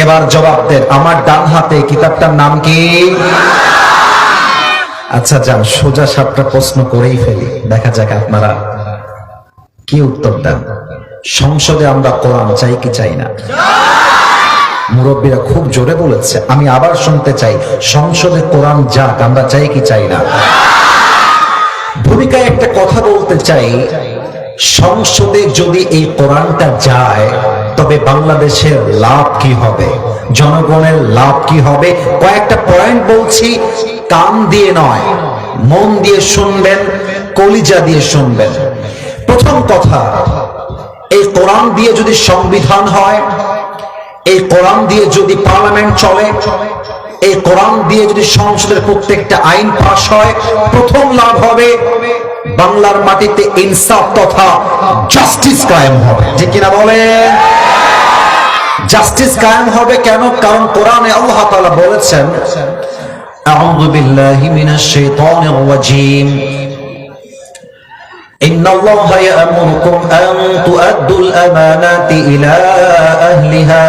এবার জবাব দেন, আমার ডান হাতে কিতাবটার নাম কি? আচ্ছা যান, সোজা সাপটা প্রশ্ন করেই ফেলি, দেখা যাক আপনারা কি উত্তর দেন। সংসদে আমরা কোরআন চাই কি চাই না? মুরব্বীরা খুব জোরে বলেছে, আমি আবার শুনতে চাই, সংসদে কোরআন যাক, আমরা চাই কি চাই না? ভূমিকায় একটা কথা বলতে চাই, সংসদে যদি এই কোরআনটা যায় তবে বাংলাদেশের লাভ কি হবে, জনগণের লাভ কি হবে? কয়েকটা পয়েন্ট বলছি, কান দিয়ে নয়, মন দিয়ে শুনবেন, কলিজা দিয়ে শুনবেন। প্রথম কথা, এই কোরআন দিয়ে যদি সংবিধান হয়, এই কোরআন দিয়ে যদি পার্লামেন্ট চলে, এই কোরআন দিয়ে যদি সংসদের প্রত্যেকটা আইন পাস হয়, প্রথম লাভ হবে বাংলার মাটিতে ইনসাফ তথা জাস্টিস কায়েম হবে। ঠিক কিনা বলেন? জাস্টিস কায়েম হবে কেন? কারণ কোরআনে আল্লাহ তাআলা বলেছেন, আউযু বিল্লাহি মিনাশ শাইতানির রাজীম, ইন্নাল্লাহা ইয়া'মুরুকুম আন তু'আদ্দুল আমানাতি ইলা আহলিহা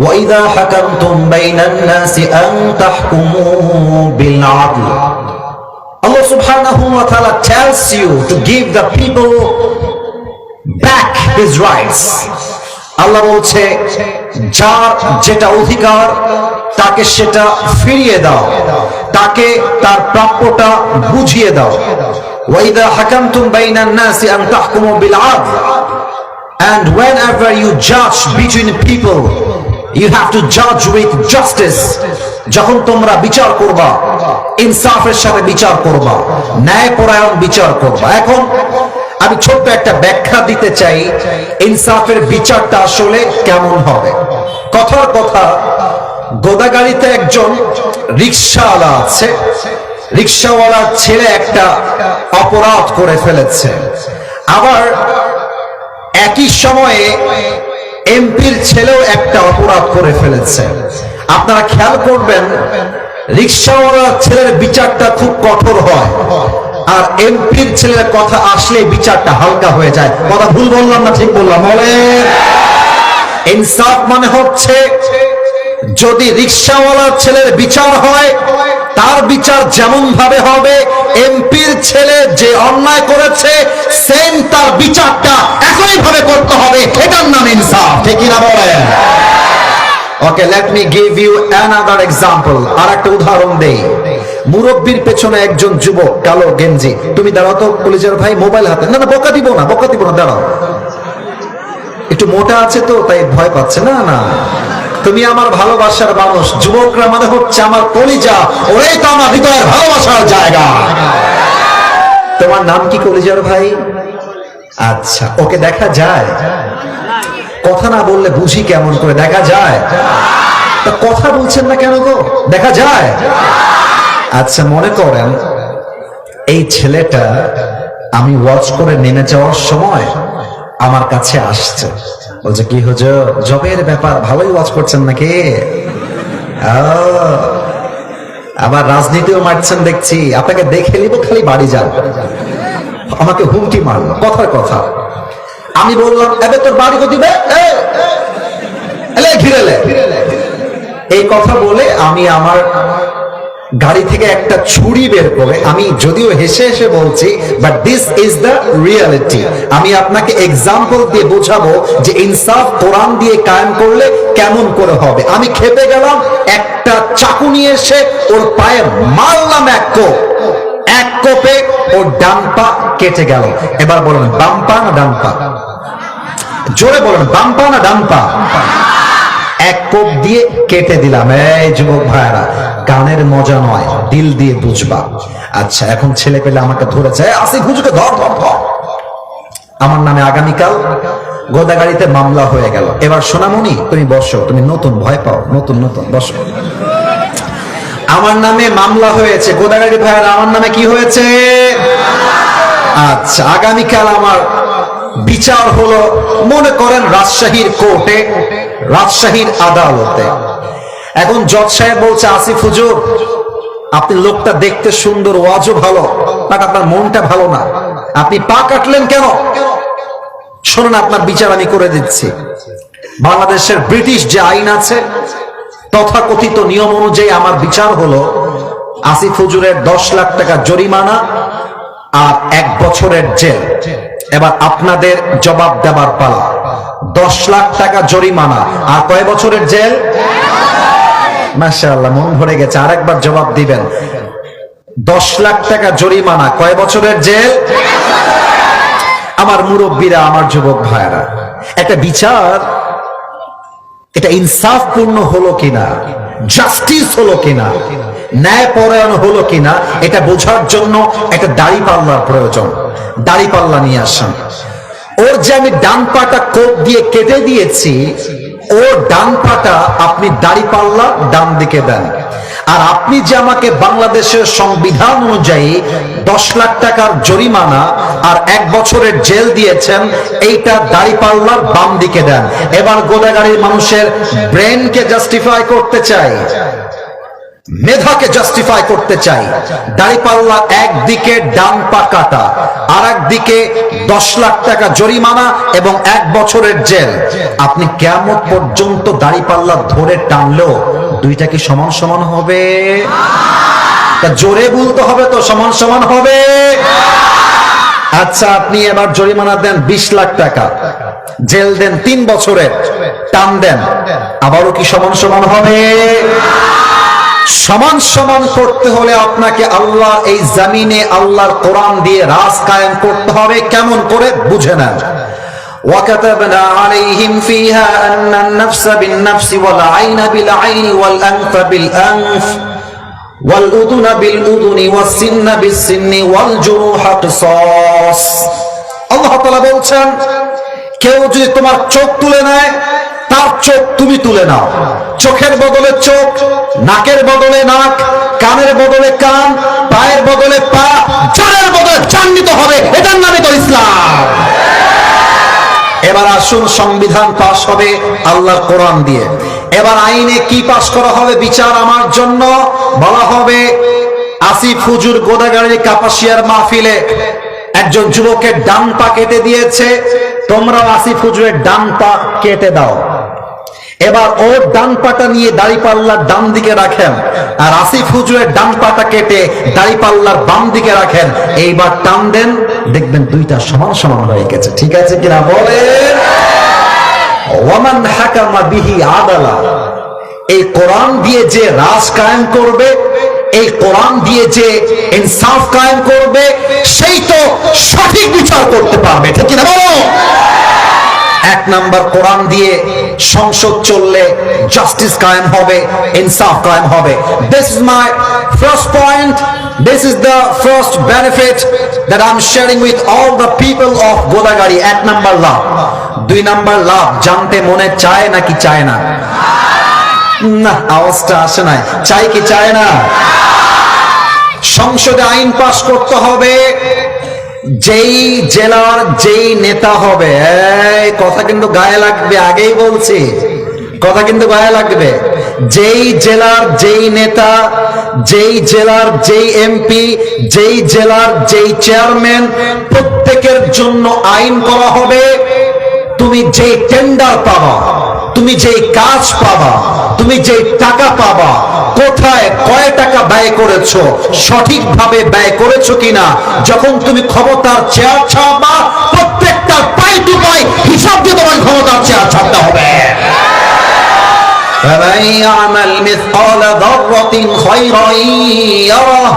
ওয়া ইযা হাকামতুম বাইনান নাসি আন তাহকুমু বিল আদল। Allah subhanahu wa ta'ala tells you to give the people back his rights. আল্লাহ বলছে, যার যেটা অধিকার তাকে সেটা ফিরিয়ে দাও, তাকে তার প্রাপ্যটা বুঝিয়ে দাও। ওয়া ইযা হাকামতুম বাইনান নাসি আন তাহকুমু বিল আদল, and whenever you judge between people, you have to judge with justice. যখন তোমরা বিচার করবা, ইনসাফের সাথে বিচার করবা, ন্যায়পরায়ণ বিচার করবা। এখন আমি ছোট্ট একটা ব্যাখ্যা দিতে চাই, ইনসাফের বিচারটা আসলে কেমন হবে। কথার কথা, গোদাগাড়িতে একজন রিকশাওয়ালা আছে, রিকশাওয়ালার ছেলে একটা অপরাধ করে ফেলেছে, আবার একই সময়ে এমপির ছেলেও একটা অপরাধ করে ফেলেছে। আপনারা খেয়াল করবেন, রিকশাওয়ালার ছেলের বিচারটা খুব কঠোর হয়, আর এমপির ছেলের কথা আসলে বিচারটা হালকা হয়ে যায়। কথা ভুল বললাম না ঠিক বললাম? বলে ইনসাফ মানে হচ্ছে, যদি রিকশাওয়ালার ছেলের বিচার হয়, তার বিচার যেমন ভাবে হবে, এমপির ছেলে যে অন্যায় করেছে সেম তার বিচারটা একই ভাবে করতে হবে। এটার নাম ইনসাফ। ঠিক কিনা বলেন? Okay, let me give you another example. আর একটা উদাহরণ দেই। মুরব্বির পেছনে একজন যুবক, কালো গেঞ্জি, তুমি দাঁড়াও তো কলিজার ভাই, মোবাইল হাতে। না না, বকা দিব না, বকা দিব না, দাঁড়াও। একটু মোটা আছে তো তাই ভয় পাচ্ছে। না না, তুমি আমার ভালোবাসার মানুষ। যুবকরা মানে হচ্ছে আমার কলিজা, ওরাই তো আমার হৃদয়ের ভালোবাসার জায়গা। তোমার নাম কি কলিজার ভাই? আচ্ছা, ওকে দেখা যায়? কথা না বললে বুঝি কেমন করে? দেখা যায়? তা কথা বলছেন না কেন গো? দেখা যায়? আচ্ছা, মনে করেন এই ছেলেটা আমি ওয়াচ করে নেমে যাওয়ার সময় আমার কাছে আসছে, বলছে, কি হুজুর, জবের ব্যাপার, ভালোই ওয়াচ করছেন নাকি? আবার রাজনীতিও মারছেন দেখছি, আপনাকে দেখে নিব, খালি বাড়ি যান। আমাকে হুমকি মারলো, কথার কথা। আমি বললাম, এবে তোর বাড়ি দিবে, ঘিরেলে। এই কথা বলে আমি আমার গাড়ি থেকে একটা ছুরি বের করে, আমি যদিও হেসে হেসে বলছি, but this is the reality. আমি আপনাকে এক্সাম্পল দিয়ে বোঝাবো যে ইনসাফ কোরআন দিয়ে কায়েম করলে কেমন করে হবে। আমি খেপে গেলাম, একটা চাকু নিয়ে এসে ওর পায়ে মারলাম এক কোপ। এক কোপে ওর ডান পা কেটে গেল। এবার বলেন, বাম পা না ডান পা? জোরে বলেন, বাম পা না ডান পা? এক কোপ দিয়ে কেটে দিলাম। এই যুবক ভাইরা, গানের মজা নয়, দিল দিয়ে বুঝবা। আচ্ছা, এখন ছেলে পেলে আমাকে ধরেছে, আসিফ হুজুরকে ধর ধর ধর। আমার নামে আগামীকাল গোদাগাড়িতে মামলা হয়ে গেল। এবার সোনামণি, তুমি বসো, তুমি নতুন, ভয় পাও, নতুন নতুন, বসো। আমার নামে মামলা হয়েছে, গোদাগাড়ি ভাইরা, আমার নামে কি হয়েছে? আচ্ছা, আগামীকাল আমার বিচার হলো, মনে করেন রাজশাহীর কোর্টে, রাজশাহীর আদালতে। এখন জজ সাহেব বলছে, আসিফ হুজুর, আপনি লোকটা দেখতে সুন্দর, ওয়াজও ভালো, বাট আপনার মনটা ভালো না, আপনি পা কাটলেন কেন? শোনেন, আপনার বিচার আমি করে দিচ্ছি। বাংলাদেশের ব্রিটিশ যে আইন আছে তথাকথিত নিয়ম অনুযায়ী আমার বিচার হলো আসিফ হুজুরের 10 লাখ টাকা জরিমানা আর 1 বছরের জেল। এবার আপনাদের জবাব দেবার পালা। 10 লাখ টাকা জরিমানা আর কয় বছরের জেল? মাশাআল্লাহ, মন ভরে গেছে। আরেকবার জবাব দিবেন। 10 লাখ টাকা জরিমানা, কয় বছরের জেল? আমার মুরব্বীরা, আমার যুবক ভাইরা, একটা বিচার এটা ইনসাফপূর্ণ হলো কিনা, জাস্টিস হলো কিনা, ন্যায়পরায়ণ হলো কিনা, এটা বোঝার জন্য একটা দাড়িপাল্লার প্রয়োজন। দাড়িপাল্লা নিয়ে আসেন। ওর যে আমি ডান পাটা কোপ দিয়ে কেটে দিয়েছি, ওর ডান পাটা আপনি দাড়িপাল্লা ডান দিকে দেন। আর আপনি যে আমাকে বাংলাদেশের সংবিধান অনুযায়ী 10 লাখ টাকার জরিমানা আর 1 বছরের জেল দিয়েছেন, এইটা দাড়িপাল্লার বাম দিকে দেন। এবার গোদাগাড়ির মানুষের ব্রেনকে জাস্টিফাই করতে চাই, মেধাকে জাস্টিফাই করতে চাই। দাড়িপাল্লা একদিকে ডান পা কাটা, আর একদিকে 10 লাখ টাকা জরিমানা এবং 1 বছরের জেল। আপনি কিয়ামত পর্যন্ত দাড়িপাল্লা ধরে টানলেও দুইটা কি সমান সমান হবে? তা জোরে বলতে হবে তো, সমান সমান হবে। আচ্ছা, আপনি এবার জরিমানা দেন 20 লাখ টাকা, জেল দেন 3 বছরের, টান দেন, আবারও কি সমান সমান হবে? সমান সমান করতে হলে আপনাকে আল্লাহ এই জমিনে আল্লাহর কোরআন দিয়ে রাজ কায়েম করতে হবে। কেমন করে? বুঝে নেন। وَكَتَبْنَا عَلَيْهِمْ فِيهَا أَنَّ النَّفْسَ بِالنَّفْسِ وَالْعَيْنَ بِالْعَيْنِ وَالْأَنْفَ بِالْأَنْفِ وَالْأُذُنَ بِالْأُذُنِ وَالسِّنَّ بِالسِّنِّ وَالْجُرُوحَ قِصَاص। আল্লাহ তাআলা বলছেন, কেউ যদি তোমার চোখ তুলে নেয়, তার চোখ তুমি তুলে নাও। চোখের বদলে চোখ, নাকের বদলে নাক, কানের বদলে কান, পায়ের বদলে পা, জানের বদলে জান নিতে হবে। এটার নামই তো ইসলাম। এবার আসুন, সংবিধান পাশ হবে আল্লাহর কোরআন দিয়ে। এবার আইনে কি পাশ করা হবে? বিচার আমার জন্য বলা হবে, আসিফ হুজুর গোদাগাড়ির কাপাসিয়ার মাহফিলে একজন যুবকের ডান পা কেটে দিয়েছে, তোমরা আসিফ হুজুরের ডান পা কেটে দাও। এবার ওর ডান পাটা নিয়ে দাড়িপাল্লার ডান দিকে রাখেন, আর আসিফ হুজুরের ডান পাটা কেটে দাড়িপাল্লার বাম দিকে রাখেন। এইবার টান দেন, দেখবেন দুইটা সমান সমান হয়ে গেছে। ঠিক আছে কিনা বলেন? ওয়ামান হাকামা বিহি আদালা। এই কোরআন দিয়ে যে রাজ কায়েম করবে, এই কোরআন দিয়ে যে ইনসাফ কায়েম করবে, সেই তো সঠিক বিচার করতে পারবে। ঠিক কিনা বলো? 1 নাম্বার, কোরআন দিয়ে সংসদ চললে জাস্টিস কায়েম হবে, ইনসাফ কায়েম হবে। This is my first point. This is the first benefit that I'm sharing with all the people of Godagari. 1 number লাভ। 2 নাম্বার লাভ জানতে মনে চায় নাকি চায় না? না, আওয়াজটা আসে নাই। চাই কি চায় না? সংসদে আইন পাস করতে হবে, যেই জেলার যেই নেতা হবে, এই কথা কিন্তু গায়ে লাগবে, আগেই বলছি, কথা কিন্তু গায়ে লাগবে। যেই জেলার যেই নেতা, যেই জেলার যেই এমপি, যেই জেলার যেই চেয়ারম্যান, প্রত্যেকের জন্য আইন করা হবে। তুমি যেই টেন্ডার পাবা, তুমি যেই কাজ পাবা, তুমি যেই টাকা পাবা, কোথায় কয় টাকা ব্যয় করেছো, সঠিকভাবে ব্যয় করেছো কিনা, যখন তুমি ক্ষমতার চেয়ার ছাড়বা, প্রত্যেকটা পাই টু পাই হিসাব দিয়ে তোমার ক্ষমতার চেয়ার ছাড়তে হবে। فَمَن يَعْمَلْ مِثْقَالَ ذَرَّةٍ خَيْرًا يَرَهُ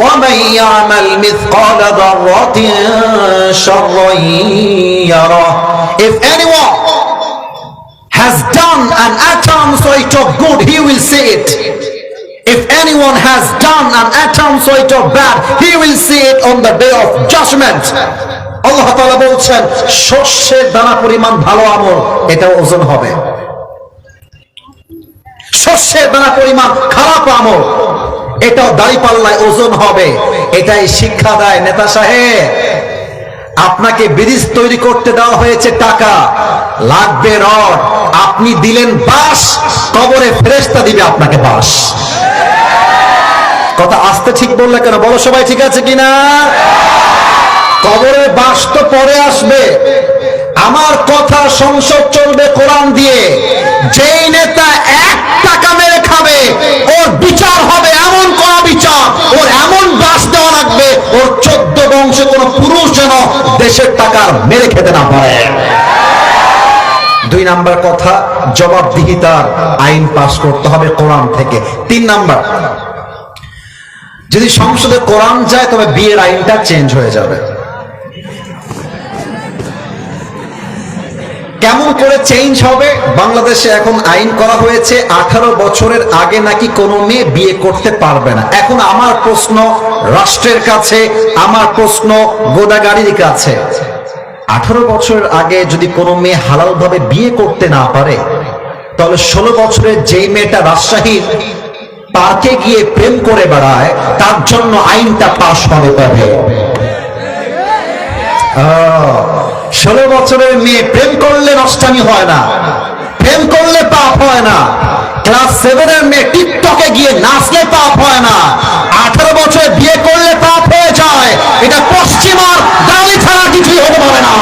وَمَن يَعْمَلْ مِثْقَالَ ذَرَّةٍ شَرًّا يَرَهُ. If anyone has done an atom sort of good, he will see it. If anyone has done an atom sort of bad, he will see it on the day of judgment. আল্লাহ তাআলা বলছেন, শস্যের দানা পরিমাণ ভালো আমল, এটা ওজন হবে। শস্যের দানা পরিমাণ খারাপ আমল, এটাও দাড়িপাল্লায় ওজন হবে। এটাই শিক্ষা দেয় নেতা সাহেব। আপনাকে ব্রিজ তৈরি করতে দেওয়া হয়েছে টাকা, লাগবে রড, আপনি দিলেন বাঁশ, কবরে ফেরেশতা দিবে আপনাকে বাঁশ। কথা আস্তে ঠিক বললে কেন? বলো সবাই, ঠিক আছে কিনা? কবরে বাঁশ তো পরে আসবে, আমার কথা সংসদ চলবে কোরআন দিয়ে। যেই নেতা 1 টাকা মেরে খাবে ওর বিচার হবে এমন কোন বিচার, ওর এমন বাস দেওয়া লাগবে ওর 14 বংশে কোন পুরুষ যেন দেশের টাকা মেরে খেতে না পারে। 2 নাম্বার কথা, জবাবদিহিতার আইন পাস করতে হবে কোরআন থেকে। 3 নাম্বার, যদি সংসদে কোরআন যায় তবে বিয়ের আইনটা চেঞ্জ হয়ে যাবে। কেমন করে চেঞ্জ হবে? বাংলাদেশে এখন আইন করা হয়েছে 18 বছরের আগে নাকি কোনো মেয়ে বিয়ে করতে পারবে না। এখন আমার প্রশ্ন রাষ্ট্রের কাছে, আমার প্রশ্ন গোদাগাড়ির কাছে, 18 বছরের আগে যদি কোনো মেয়ে হালাল ভাবে বিয়ে করতে না পারে, তাহলে 16 বছরের যেই মেয়েটা রাজশাহীর পার্কে গিয়ে প্রেম করে বেড়ায় তার জন্য আইনটা পাশ হবে কবে? 16 বছরের মেয়ে প্রেম করলে নষ্টামি হয় না, প্রেম করলে পাপ হয় না। ক্লাস 7 এর মেয়ে টিকটকে গিয়ে নাচলে পাপ হয় না। 18 বছরে বিয়ে করলে পাপ হয়ে যায়। এটা পশ্চিমার দালি ছাড়া কিছুই হতে পারে না।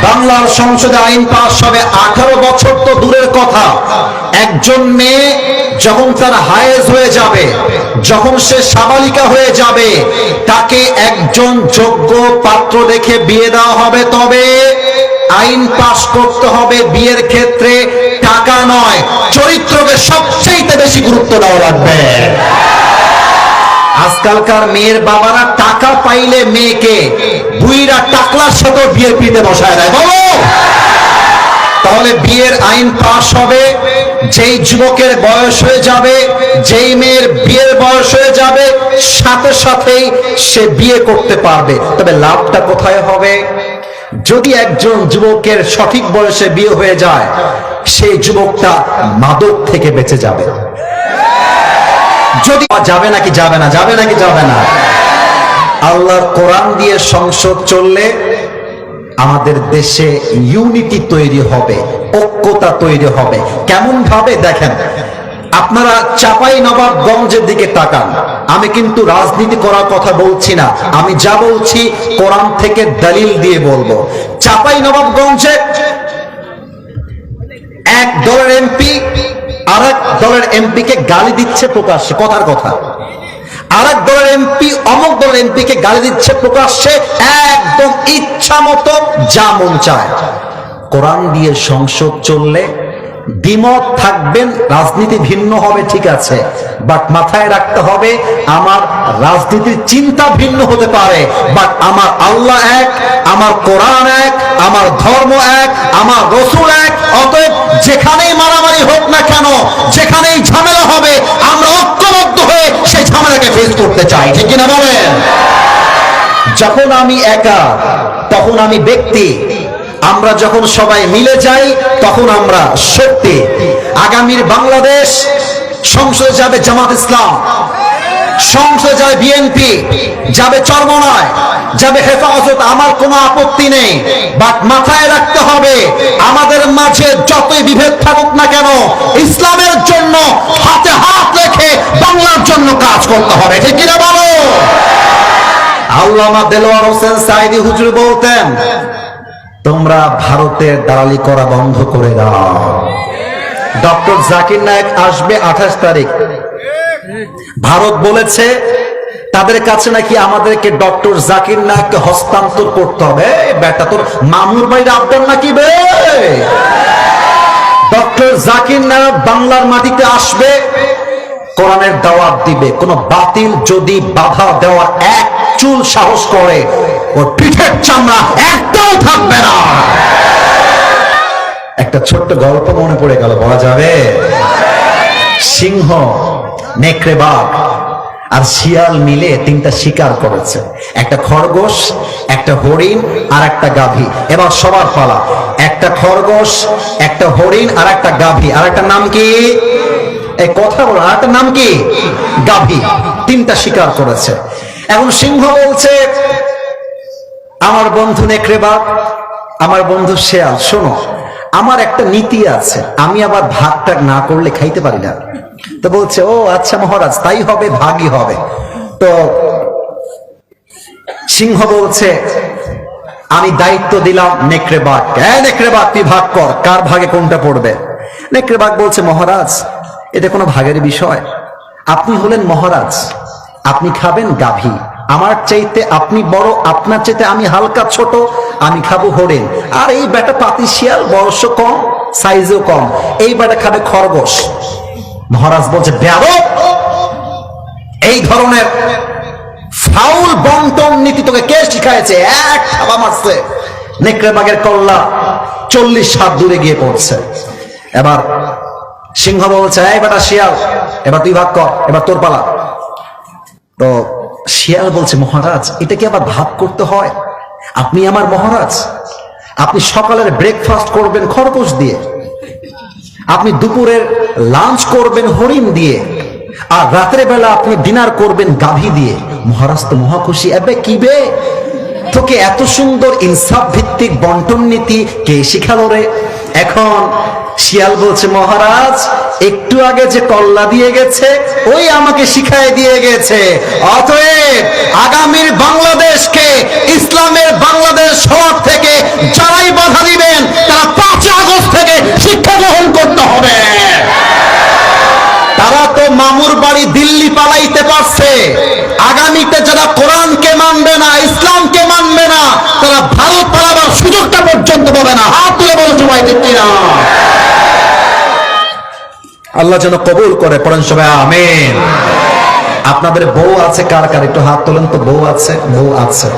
বাংলার সংসদে আইন পাস হবে। 18 বছর তো দূরের কথা, একজন মেয়ে যখন তার হায়েজ হয়ে যাবে, যখন সে সাবালিকা হয়ে যাবে, তাকে একজন যোগ্য পাত্র দেখে বিয়ে দেওয়া হবে। তবে আইন পাস করতে হবে বিয়ের ক্ষেত্রে টাকা নয়, চরিত্রকে সবচেয়ে বেশি গুরুত্ব দেওয়া লাগবে। আজকালকার মেয়ের বাবারা টাকা পাইলে মেয়েকে বুইরা টাকলার সাথে বিয়ের পিঠে বসায় দেয়। বলো, তাহলে বিয়ের আইন পাস হবে। যেই যুবকের বয়স হয়ে যাবে, যেই মেয়ের বিয়ের বয়স হয়ে যাবে, সাথে সাথেই সে বিয়ে করতে পারবে। তবে লাভটা কোথায় হবে? যদি একজন যুবকের সঠিক বয়সে বিয়ে হয়ে যায়, সেই যুবকটা মাদক থেকে বেঁচে যাবে। যদি যাবে নাকি যাবে না, যাবে নাকি যাবে না? আল্লাহর কোরআন দিয়ে সংসদ চললে আমাদের দেশে ইউনিটি তৈরি হবে, ঐক্যতা তৈরি হবে। কেমন ভাবে দেখেন, আপনারা চাঁপাইনবাবগঞ্জের দিকে তাকান। আমি কিন্তু রাজনীতি করার কথা বলছি না, আমি যা বলছি কোরআন থেকে দলিল দিয়ে বলবো। চাঁপাইনবাবগঞ্জে এক দলের এমপি আরেক দলের এমপিকে গালি দিচ্ছে প্রকাশ্যে, কথার কথা। আরেক দলের এমপি অমুক দলের এমপিকে গালি দিচ্ছে প্রকাশ্যে, একদম ইচ্ছা মতো যা মন চায়। কোরআন দিয়ে সংসদ চললে দ্বিমত থাকবেন, রাজনীতি ভিন্ন হবে, ঠিক আছে, বাট মাথায় রাখতে হবে আমার রাজনীতির চিন্তা ভিন্ন হতে পারে, বাট আমার আল্লাহ এক, আমার কোরআন এক, আমার ধর্ম এক, আমার রাসূল এক। অতএব যেখানেই মারামারি হোক না কেন, যেখানেই ঝামেলা হবে, আমরা ঐক্যবদ্ধ হয়ে সেই ঝামেলাকে ফেস করতে চাই, ঠিক কিনা বলেন? যখন আমি একা তখন আমি ব্যক্তি, আমরা যখন সবাই মিলে যাই তখন আমরা শক্তি। আগামীর বাংলাদেশ সংসদে যাবে জামাত ইসলাম, সংসদে যাবে বিএনপি, যাবে চরমনায়, যাবে হেফাজত, আমার কোনো আপত্তি নেই। বাট মাথায় রাখতে হবে আমাদের মাঝে যতই বিভেদ থাকুক না কেন, ইসলামের জন্য হাতে হাত রেখে বাংলার জন্য কাজ করতে হবে, ঠিক কিনা বলো? আল্লামা দেলোয়ার হোসেন সাঈদী হুজুর বলতেন, তোমরা ভারতের দালালি করা বন্ধ করে দাও। ডক্টর জাকির নায়েক আসবে 28 তারিখ। ভারত বলেছে তাদের কাছে নাকি আমাদেরকে ডক্টর জাকির নায়েককে হস্তান্তর করতে হবে। বেটা, তোর মামুর ভাইয়ের আবদার নাকি বে? ডক্টর জাকির নায়েক বাংলার মাটিতে আসবে, কোরআনের দাওয়াত দিবে। কোন বাতিল যদি বাধা দেওয়ার এক চুল সাহস করে, ওর পিঠের চামড়া একটাও থাকবে না। একটা ছোট্ট গল্প মনে পড়ে গেল, বলা যাবে? সিংহ, নেকড়ে, বাঘ আর শিয়াল মিলে 3টা শিকার করেছে, একটা খরগোশ, একটা হরিণ আর একটা গাভী। এবার সবার পালা, একটা খরগোশ, একটা হরিণ আর একটা গাভী। আর একটা নাম কি? এই কথা বলো, আর একটা নাম কি? গাভী। 3টা শিকার করেছে। এখন সিংহ বলছে, আমার বন্ধু নেকড়ে বাঘ, আমার বন্ধু শেয়াল, শোনো, আমার একটা নীতি আছে, আমি আবার ভাগটা না করলে খাইতে পারি না। তো বলছে, ও আচ্ছা মহারাজ, তাই হবে, ভাগই হবে। তো সিংহ বলছে, আমি দায়িত্ব দিলাম নেকড়ে বাঘ, নেকড়ে বাঘ তুই ভাগ কর, কার ভাগে কোনটা পড়বে। নেকড়ে বাঘ বলছে, মহারাজ এটা কোনো ভাগের বিষয়, আপনি হলেন মহারাজ, আপনি খাবেন গাভী, আমার চাইতে আপনি বড়, আপনার চাইতে আমি হালকা ছোট, আমি খাবো হরিণ, আর এই বেটা পাতি শিয়াল, বয়স কম সাইজও কম, এই বেটা খাবে খরগোশ। মহারাজ বলছে, বেয়াদব, এই ধরনের ফাউল বন্টন নীতি তোকে কে শিখাইছে? এক থাবা মারছে, নেকড়ে বাঘের কল্লা 40 হাত দূরে গিয়ে পড়ছে। এবার সিংহ বলছে, এই বেটা শিয়াল, এবার তুই ভাগ কর, এবার তোর পালা। তো শিয়াল বলছে, মহারাজ এটা কি আবার ভাগ করতে হয়? আপনি আমার মহারাজ, আপনি সকালের ব্রেকফাস্ট করবেন খরগোশ দিয়ে, আপনি দুপুরের লাঞ্চ করবেন হরিণ দিয়ে, আর রাতের বেলা আপনি ডিনার করবেন গাভী দিয়ে। মহারাজ তো মহা খুশি। এবে কি বে, তোকে এত সুন্দর ইনসাফ ভিত্তিক বন্টন নীতি কে শিখালো রে? এখন শিয়াল বলছে, মহারাজ একটু আগে যে কল্লা দিয়ে গেছে ওই আমাকে শিখাই দিয়ে গেছে। অতএব আগামীর বাংলাদেশকে ইসলামের বাংলাদেশ হওয়ার থেকে যারাই বাধা দিবেন তারা 5 আগস্ট থেকে শিক্ষা গ্রহণ করতে হবে। তারা তো মামুর বাড়ি দিল্লি পালাইতে পারছে, আগামীতে যারা কোরআনকে মানবে না, ইসলামকে মানবে না, তারা ভারত পালাবার সুযোগটা পর্যন্ত পাবে না। হাত তুলে বলো সবাই, ঠিক না? আল্লাহ যেন কবুল করে, পড়েন সবাই আমিন। আপনাদের বউ আছে কার কার? একটু হাত তোলেন তো। বউ আছে? বউ আছে,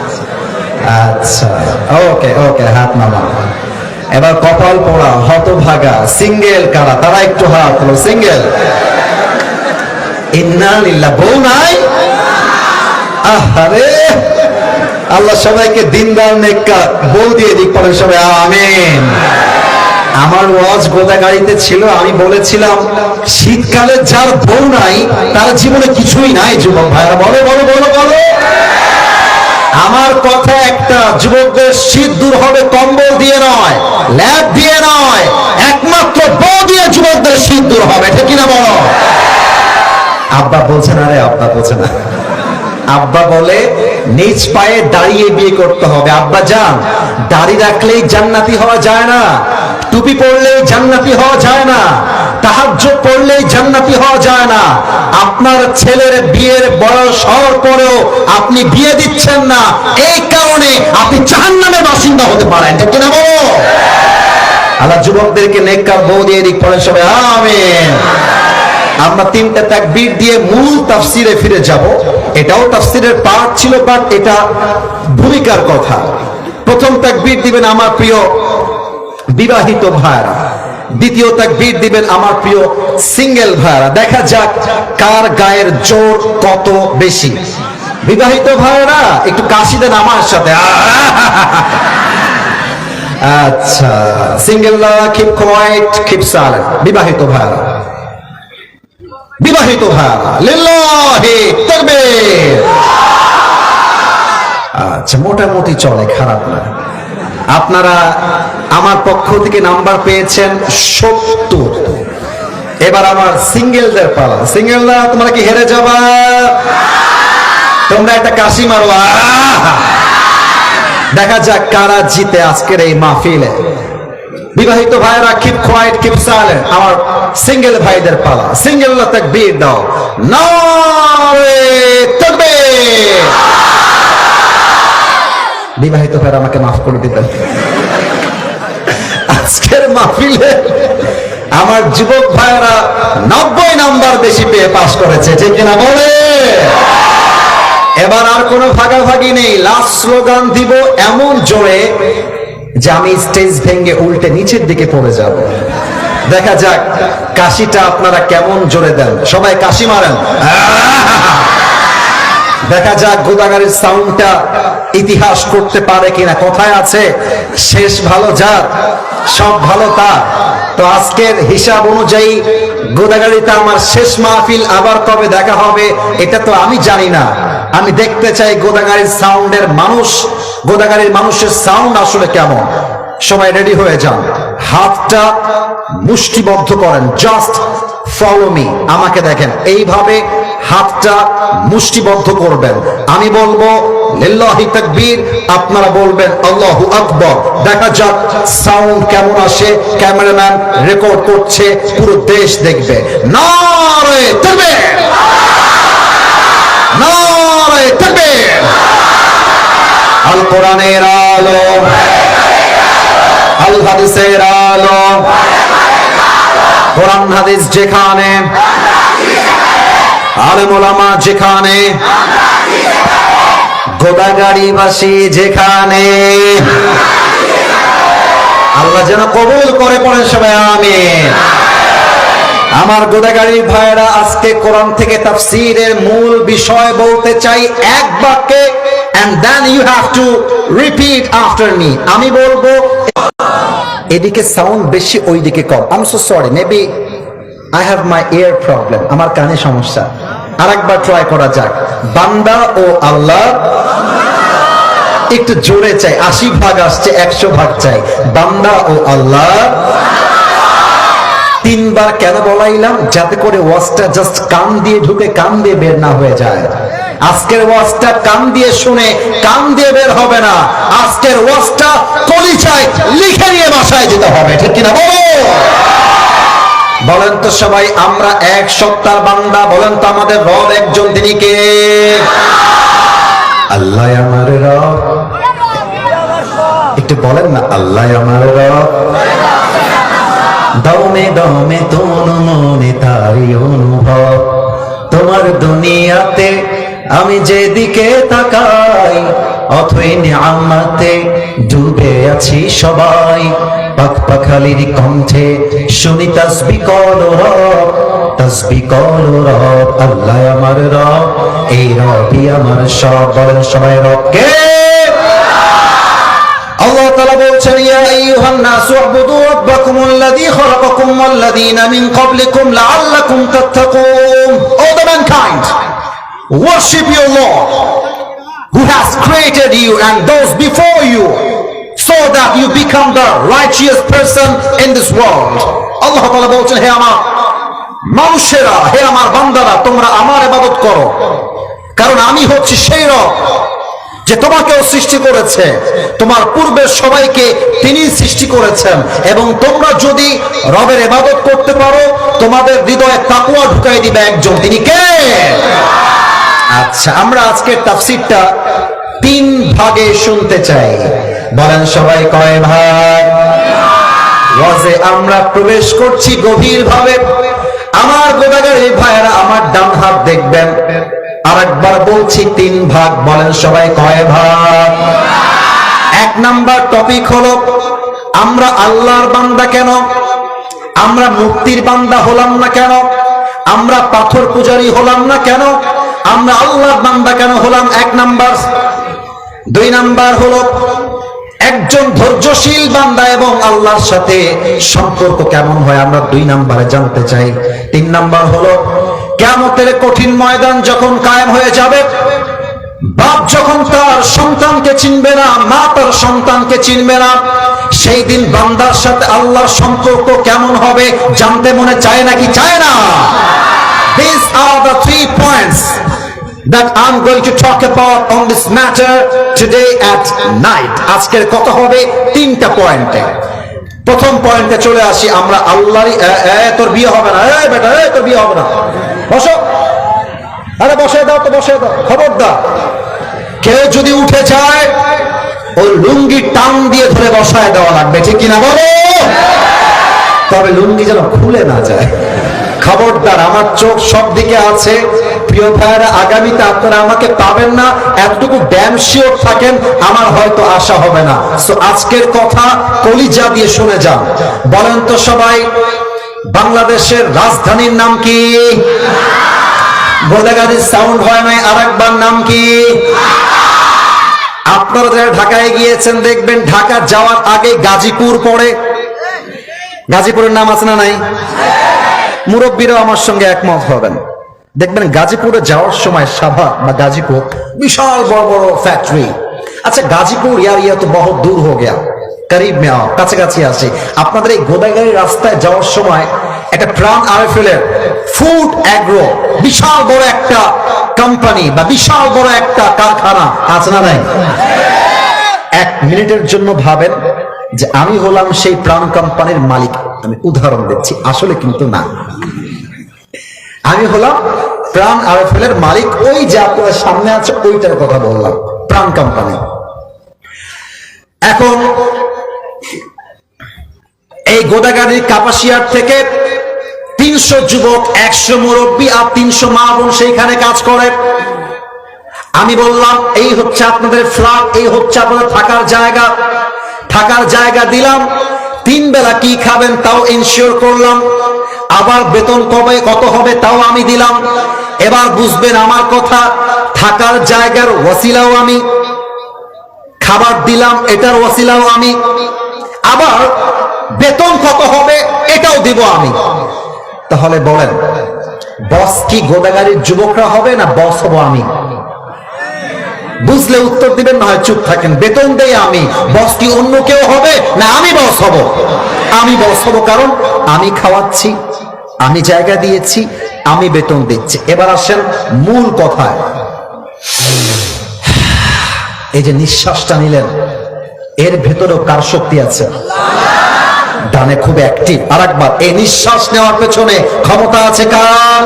আচ্ছা, ওকে ওকে, হাত নামা। এবার কপাল পোড়া হতভাগা সিঙ্গেল কারা? তারা একটু হাত তোলো। সিঙ্গেল, ইন্না লিল্লাহ। বউ নাই? আহারে, আল্লাহ সবাইকে দিনদার নেককার বউ দিয়ে দিক, পড়েন সবাই আমিন। আমার ওয়াজ গোদাগাড়িতে ছিল, আমি বলেছিলাম শীতকালে যার বউ নাই তার জীবনে কিছুই নাই। যুবক ভাইরা বলো বলো বলো বলো। আমার কথা একটা, যুবকদের শীত দূর হবে কম্বল দিয়ে নয়, ল্যাপ দিয়ে নয়, একমাত্র বউ দিয়ে যুবকদের শীত দূর হবে, ঠিক কিনা বলো? আব্বা বলছে না রে, আব্বা বলছে না। আব্বা বলে নিজ পায়ে দাঁড়িয়ে বিয়ে করতে হবে। আব্বা যান, দাড়ি রাখলেই জান্নাতি হওয়া যায় না, টুপি পরলেই জান্নাতি হওয়া যায় না, তাহাজ্জুদ পড়লেই জান্নাতি হওয়া যায় না। আপনার ছেলের বিয়ের বয়স হওয়ার পরেও আপনি বিয়ে দিচ্ছেন না, এই কারণে আপনি জাহান্নামের বাসিন্দা হতে পারেন, ঠিক কিনা বলো? আল্লাহ যুবকদেরকে নেককার বউ দিয়ে দিক, পড়েন সবাই আমিন। আমরা 3টা তাকবীর দিয়ে মূল তাফসিরে ফিরে যাব। এটাও তাফসিরের পার্ট ছিল, বাট এটা ভূমিকার কথা। প্রথম তাকবীর দিবেন আমার প্রিয় বিবাহিত ভাইরা, দ্বিতীয় তাকবীর দিবেন আমার প্রিয় সিঙ্গেল ভাইরা। দেখা যাক কার গায়ের জোর কত বেশি। বিবাহিত ভাইরা একটু কাশি দেন আমার সাথে। আচ্ছা, সিঙ্গেলরা কিপ কোয়াইট, কিপ সাইলেন্ট। বিবাহিত ভাইরা, বিবাহিত ভাইরা লিল্লাহি তাকবীর। আচ্ছা, মোটামুটি চলে, খারাপ না। আপনারা আমার পক্ষ থেকে নাম্বার পেয়েছেন 70। এবার আমার সিঙ্গেলদের পালা। সিঙ্গেলরা তোমরা কি হেরে যাবা? তোমরা একটা কাশি মারো। দেখা যাক কারা জিতে আজকের এই মাহফিলে। বিবাহিত ভাইরা কিপ কোয়াইট, কিপ সাইলেন্ট। আমার সিঙ্গেল ভাইদের পালা। সিঙ্গেলরা তাকবীর দাও, নারে তাকবীর। বিবাহিত ভাইরা আমাকে মাফ করে দিবেন। আজকের মাহফিলে আমার যুবক ভাইরা 90 নাম্বার বেশি পেয়ে পাস করেছে, ঠিক কিনা বলে? এবার আর কোনো ভাগাভাগি নেই। লাস্ট স্লোগান দিব এমন জোরে যে আমি স্টেজ ভেঙে উল্টে নিচের দিকে পড়ে যাব। দেখা যাক কাশিটা আপনারা কেমন জোরে দেন। সবাই কাশি মারেন। দেখা যাক গোদাগাড়ির সাউন্ডটা ইতিহাস করতে পারে কিনা। কথায় আছে, শেষ ভালো যার সব ভালো তার। তো আজকের হিসাব অনুযায়ী গোদাগাড়িতে আমার শেষ মাহফিল। আবার কবে দেখা হবে এটা তো আমি জানি না। আমি দেখতে চাই গোদাগাড়ির সাউন্ডের মানুষ, গোদাগাড়ির মানুষের সাউন্ড আসলে কেমন। সবাই রেডি হয়ে যান, হাতটা মুষ্টিবদ্ধ করেন, জাস্ট ফলো মি, আমাকে দেখেন। এইভাবে হাতটা মুষ্টিবদ্ধ করবেন, আমি বলবো লিল্লাহি তাকবীর, আপনারা বলবেন আল্লাহু আকবার। দেখা যাক সাউন্ড কেমন আসে। ক্যামেরাম্যান রেকর্ড করছে, পুরো দেশ দেখবে। নারে তাকবীর, নারে তাকবীর। আল কোরআনের আলো, আল হাদিসের আলো, কোরআন হাদিস যেখানে, আলেম ওলামা যেখানে, গোদাগাড়িবাসী যেখানে, আল্লাহ যেন কবুল করে, পড়ে সবাই আমিন। আমার গোদাগাড়ির ভাইরা, আজকে কোরআন থেকে তাফসীরের মূল বিষয় বলতে চাই এক বাক্যে, and then you have to repeat after me। আমি বলবো এদিকে সাউন্ড বেশি, ওইদিকে কম। I'm so sorry, maybe I have my ear problem, আমার কানে সমস্যা। আরেকবার ট্রাই করা যাক। বান্দা ও আল্লাহ, একটু জোরে চাই, 80 ভাগ আসছে, 100 ভাগ চাই। বান্দা ও আল্লাহ। 3 বার কেন বলাইলাম? যাতে করে ওয়াজটা জাস্ট কান দিয়ে ঢুকে কান দিয়ে বের না হয়ে যায়। আজকের ওয়াজটা কান দিয়ে শুনে কান দিয়ে বের হবে না, আজকের ওয়াজটা কলিজায় লিখে নিয়ে বাসায় যেতে হবে, ঠিক কিনা বলো? বলেন তো সবাই, আমরা এক সত্তার বান্দা। বলেন তো আমাদের রব একজন, তিনি কে? আল্লাহ আমার রব। একটু বলেন না, আল্লাহ আমার রব। দমে দমে তনু মনে তারি অনুভব, তোমার দুনিয়াতে আমি যেদিকে তাকাই, অথই নিয়ামতে ডুবে আছি সবাই। পাখপাখালির কণ্ঠে শুনি তাসবিহ করো রব, তাসবিহ করো রব। আল্লাহ আমার রব, এই রবই আমার সব। বলেন সবাই, রব কে? আল্লাহ তাআলা বলছেন, ইয়া আইয়ুহান নাসু উবুদু রাব্বাকুমুল্লাযী খালাকাকুম ওয়াল্লাযীনা মিন ক্বাবলিকুম লাআল্লাকুম তাত্তাকুন। O the mankind, worship your Lord who has created you and those before you, so that you become the righteous person in this world. আল্লাহ তাআলা বলছেন, হে আমার মানুষেরা, হে আমার বান্দারা, তোমরা আমার ইবাদত করো, কারণ আমি হচ্ছি সেই রব যে তোমাকেও সৃষ্টি করেছে, তোমার পূর্বের সবাইকে তিনি সৃষ্টি করেছেন। এবং তোমরা যদি রবের ইবাদত করতে পারো, তোমাদের হৃদয়ে তাকওয়া ঢুকাই দিবে একজন, তিনি কে? আচ্ছা, আমরা আজকের তাফসীরটা 3 ভাগে শুনতে চাই। বলেন সবাই, কয় ভাগ? ওয়াজে আমরা প্রবেশ করছি গভীর ভাবে। আমার গোদাগাড়ি ভাইরা, আমার ডান হাত দেখবেন। আরেকবার বলছি, 3 ভাগ। বলেন সবাই, কয় ভাগ? 1 নাম্বার টপিক হলো, আমরা আল্লাহর বান্দা কেন? আমরা মুক্তির বান্দা হলাম না কেন? আমরা পাথর পূজারী হলাম না কেন? আমরা আল্লাহর বান্দা কেন হলাম? 1 নাম্বার। 2 নাম্বার হলো, একজন ধৈর্যশীল বান্দা এবং আল্লাহর সাথে সম্পর্ক কেমন হয়, আমরা 2 নাম্বারে জানতে চাই। 3 নাম্বার হলো, কিয়ামতের কঠিন ময়দান যখন কায়েম হয়ে যাবে, বাপ যখন তার সন্তানকে চিনবে না, মা তার সন্তানকে চিনবে না, সেই দিন বান্দার সাথে আল্লাহর সম্পর্ক কেমন হবে জানতে মনে চায় নাকি চায় না? These are the 3 points that I'm going to talk about on this matter today at night. আজকের কথা হবে 3টা পয়েন্টে। প্রথম পয়েন্টে চলে আসি আমরা। আল্লাহরই তোর বিয়ে হবে না, এই বেটা, এই তোর বিয়ে হবে না, বসো। আরে বসে দাও তো, বসে দাও, খবরদার। কেউ যদি উঠে যায়, ওই লুঙ্গি টান দিয়ে ধরে বসায় দেওয়া লাগবে, ঠিক কিনা বলো? তবে লুঙ্গি যেন খুলে না যায়। খবরদার, আমার চোখ সব দিকে আছে। প্রিয় ভাইয়েরা, আগামীতে আপনারা আমাকে পাবেন না, এতটুকু ড্যাম শিওর থাকেন, আমার হয়তো আশা হবে না। সো আজকের কথা কলিজা দিয়ে শুনে যান। বলেন তো সবাই, বাংলাদেশের রাজধানীর নাম কি? গোদাগাড়ির সাউন্ড হয় নাই, আরেকবার নাম কি? আপনারা যারা ঢাকায় গিয়েছেন দেখবেন, ঢাকা যাওয়ার আগে গাজীপুর পড়ে। গাজীপুরের নাম আছে না নাই? মুরব্বীরাও আমার সঙ্গে একমত হবেন। দেখবেন গাজীপুরে যাওয়ার সময় সাভার বা গাজীপুর বিশাল বড় বড় ফ্যাক্টরি। আচ্ছা, গাজীপুর ইয়ার তো বহুত দূর হয়ে গেল, করিব মে আও, কাছাকাছি আসি। আপনাদের এই গোদাগাড়ি রাস্তায় যাওয়ার সময় একটা প্রাণ আরএফএল-এর ফুড অ্যাগ্রো বিশাল বড় একটা কোম্পানি বা বিশাল বড় একটা কারখানা আছে না নাই? এক মিনিটের জন্য ভাবেন যে আমি হলাম সেই প্রাণ কোম্পানির মালিক। আমি উদাহরণ দিচ্ছি, আসলে কিন্তু না। আমি হলাম প্রাণ আরএফএল-এর মালিক। ওই যে আপনার সামনে আছে ওইটার কথা বললাম, প্রাণ কোম্পানি। এখন এই গোদাগাড়ির কাপাসিয়ার থেকে 300 যুবক, 100 মুরব্বী আর 300 মা বোন সেইখানে কাজ করে। আমি বললাম এই হচ্ছে আপনাদের ফ্ল্যাট, এই হচ্ছে আপনাদের থাকার জায়গা দিলাম। 3 বেলা কি খাবেন তাও ইনশিওর করলাম। আবার বেতন কবে কত হবে তাও আমি দিলাম। এবার বুঝবেন আমার কথা, থাকার জায়গার ওয়াসিলাও আমি, খাবার দিলাম এটার ওয়াসিলাও আমি, আবার বেতন কত হবে এটাও দিব আমি। তাহলে বলেন বস কি গোদাগাড়ির যুবকরা হবে না বস হব আমি? বুঝলে উত্তর দিবেন, না হয় চুপ থাকেন। বেতন দেই আমি, বস কি অন্য কেউ হবে না আমি বস হব? আমি বস হব, কারণ আমি খাওয়াচ্ছি, আমি জায়গা দিয়েছি, আমি বেতন দিচ্ছি। এবার আসেন মূল কথায়। এই যে নিঃশ্বাসটা নিলেন, এর ভেতরেও কার শক্তি আছে? ডানে খুব অ্যাক্টিভ। আর একবার, এই নিঃশ্বাস নেওয়ার পেছনে ক্ষমতা আছে কার?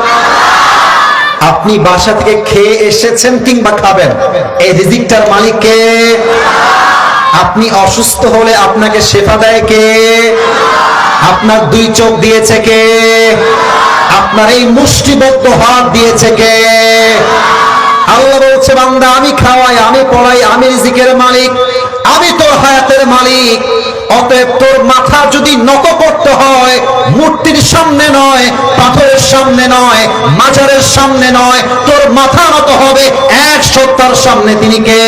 আপনি বাসা থেকে খেয়ে এসেছেন কিংবা খাবেন, এই রিজিকটার মালিক কে? আপনি অসুস্থ হলে আপনাকে শেফা দেয় কে? আপনার 2 চোখ দিয়েছে কে? আপনার এই মুষ্টিবদ্ধ হাত দিয়েছে কে? আল্লাহ বলছে বান্দা আমি খাওয়াই, আমি পড়াই, আমি রিজিকের মালিক, আমি তোর হায়াতের মালিক। অতএব তোর মাথা যদি নত করতে হয় মূর্তির সামনে নয়, পাথরের সামনে নয়, মাজারের সামনে নয়, তোর মাথা নত হবে এক সত্তার সামনে। তিনি কে?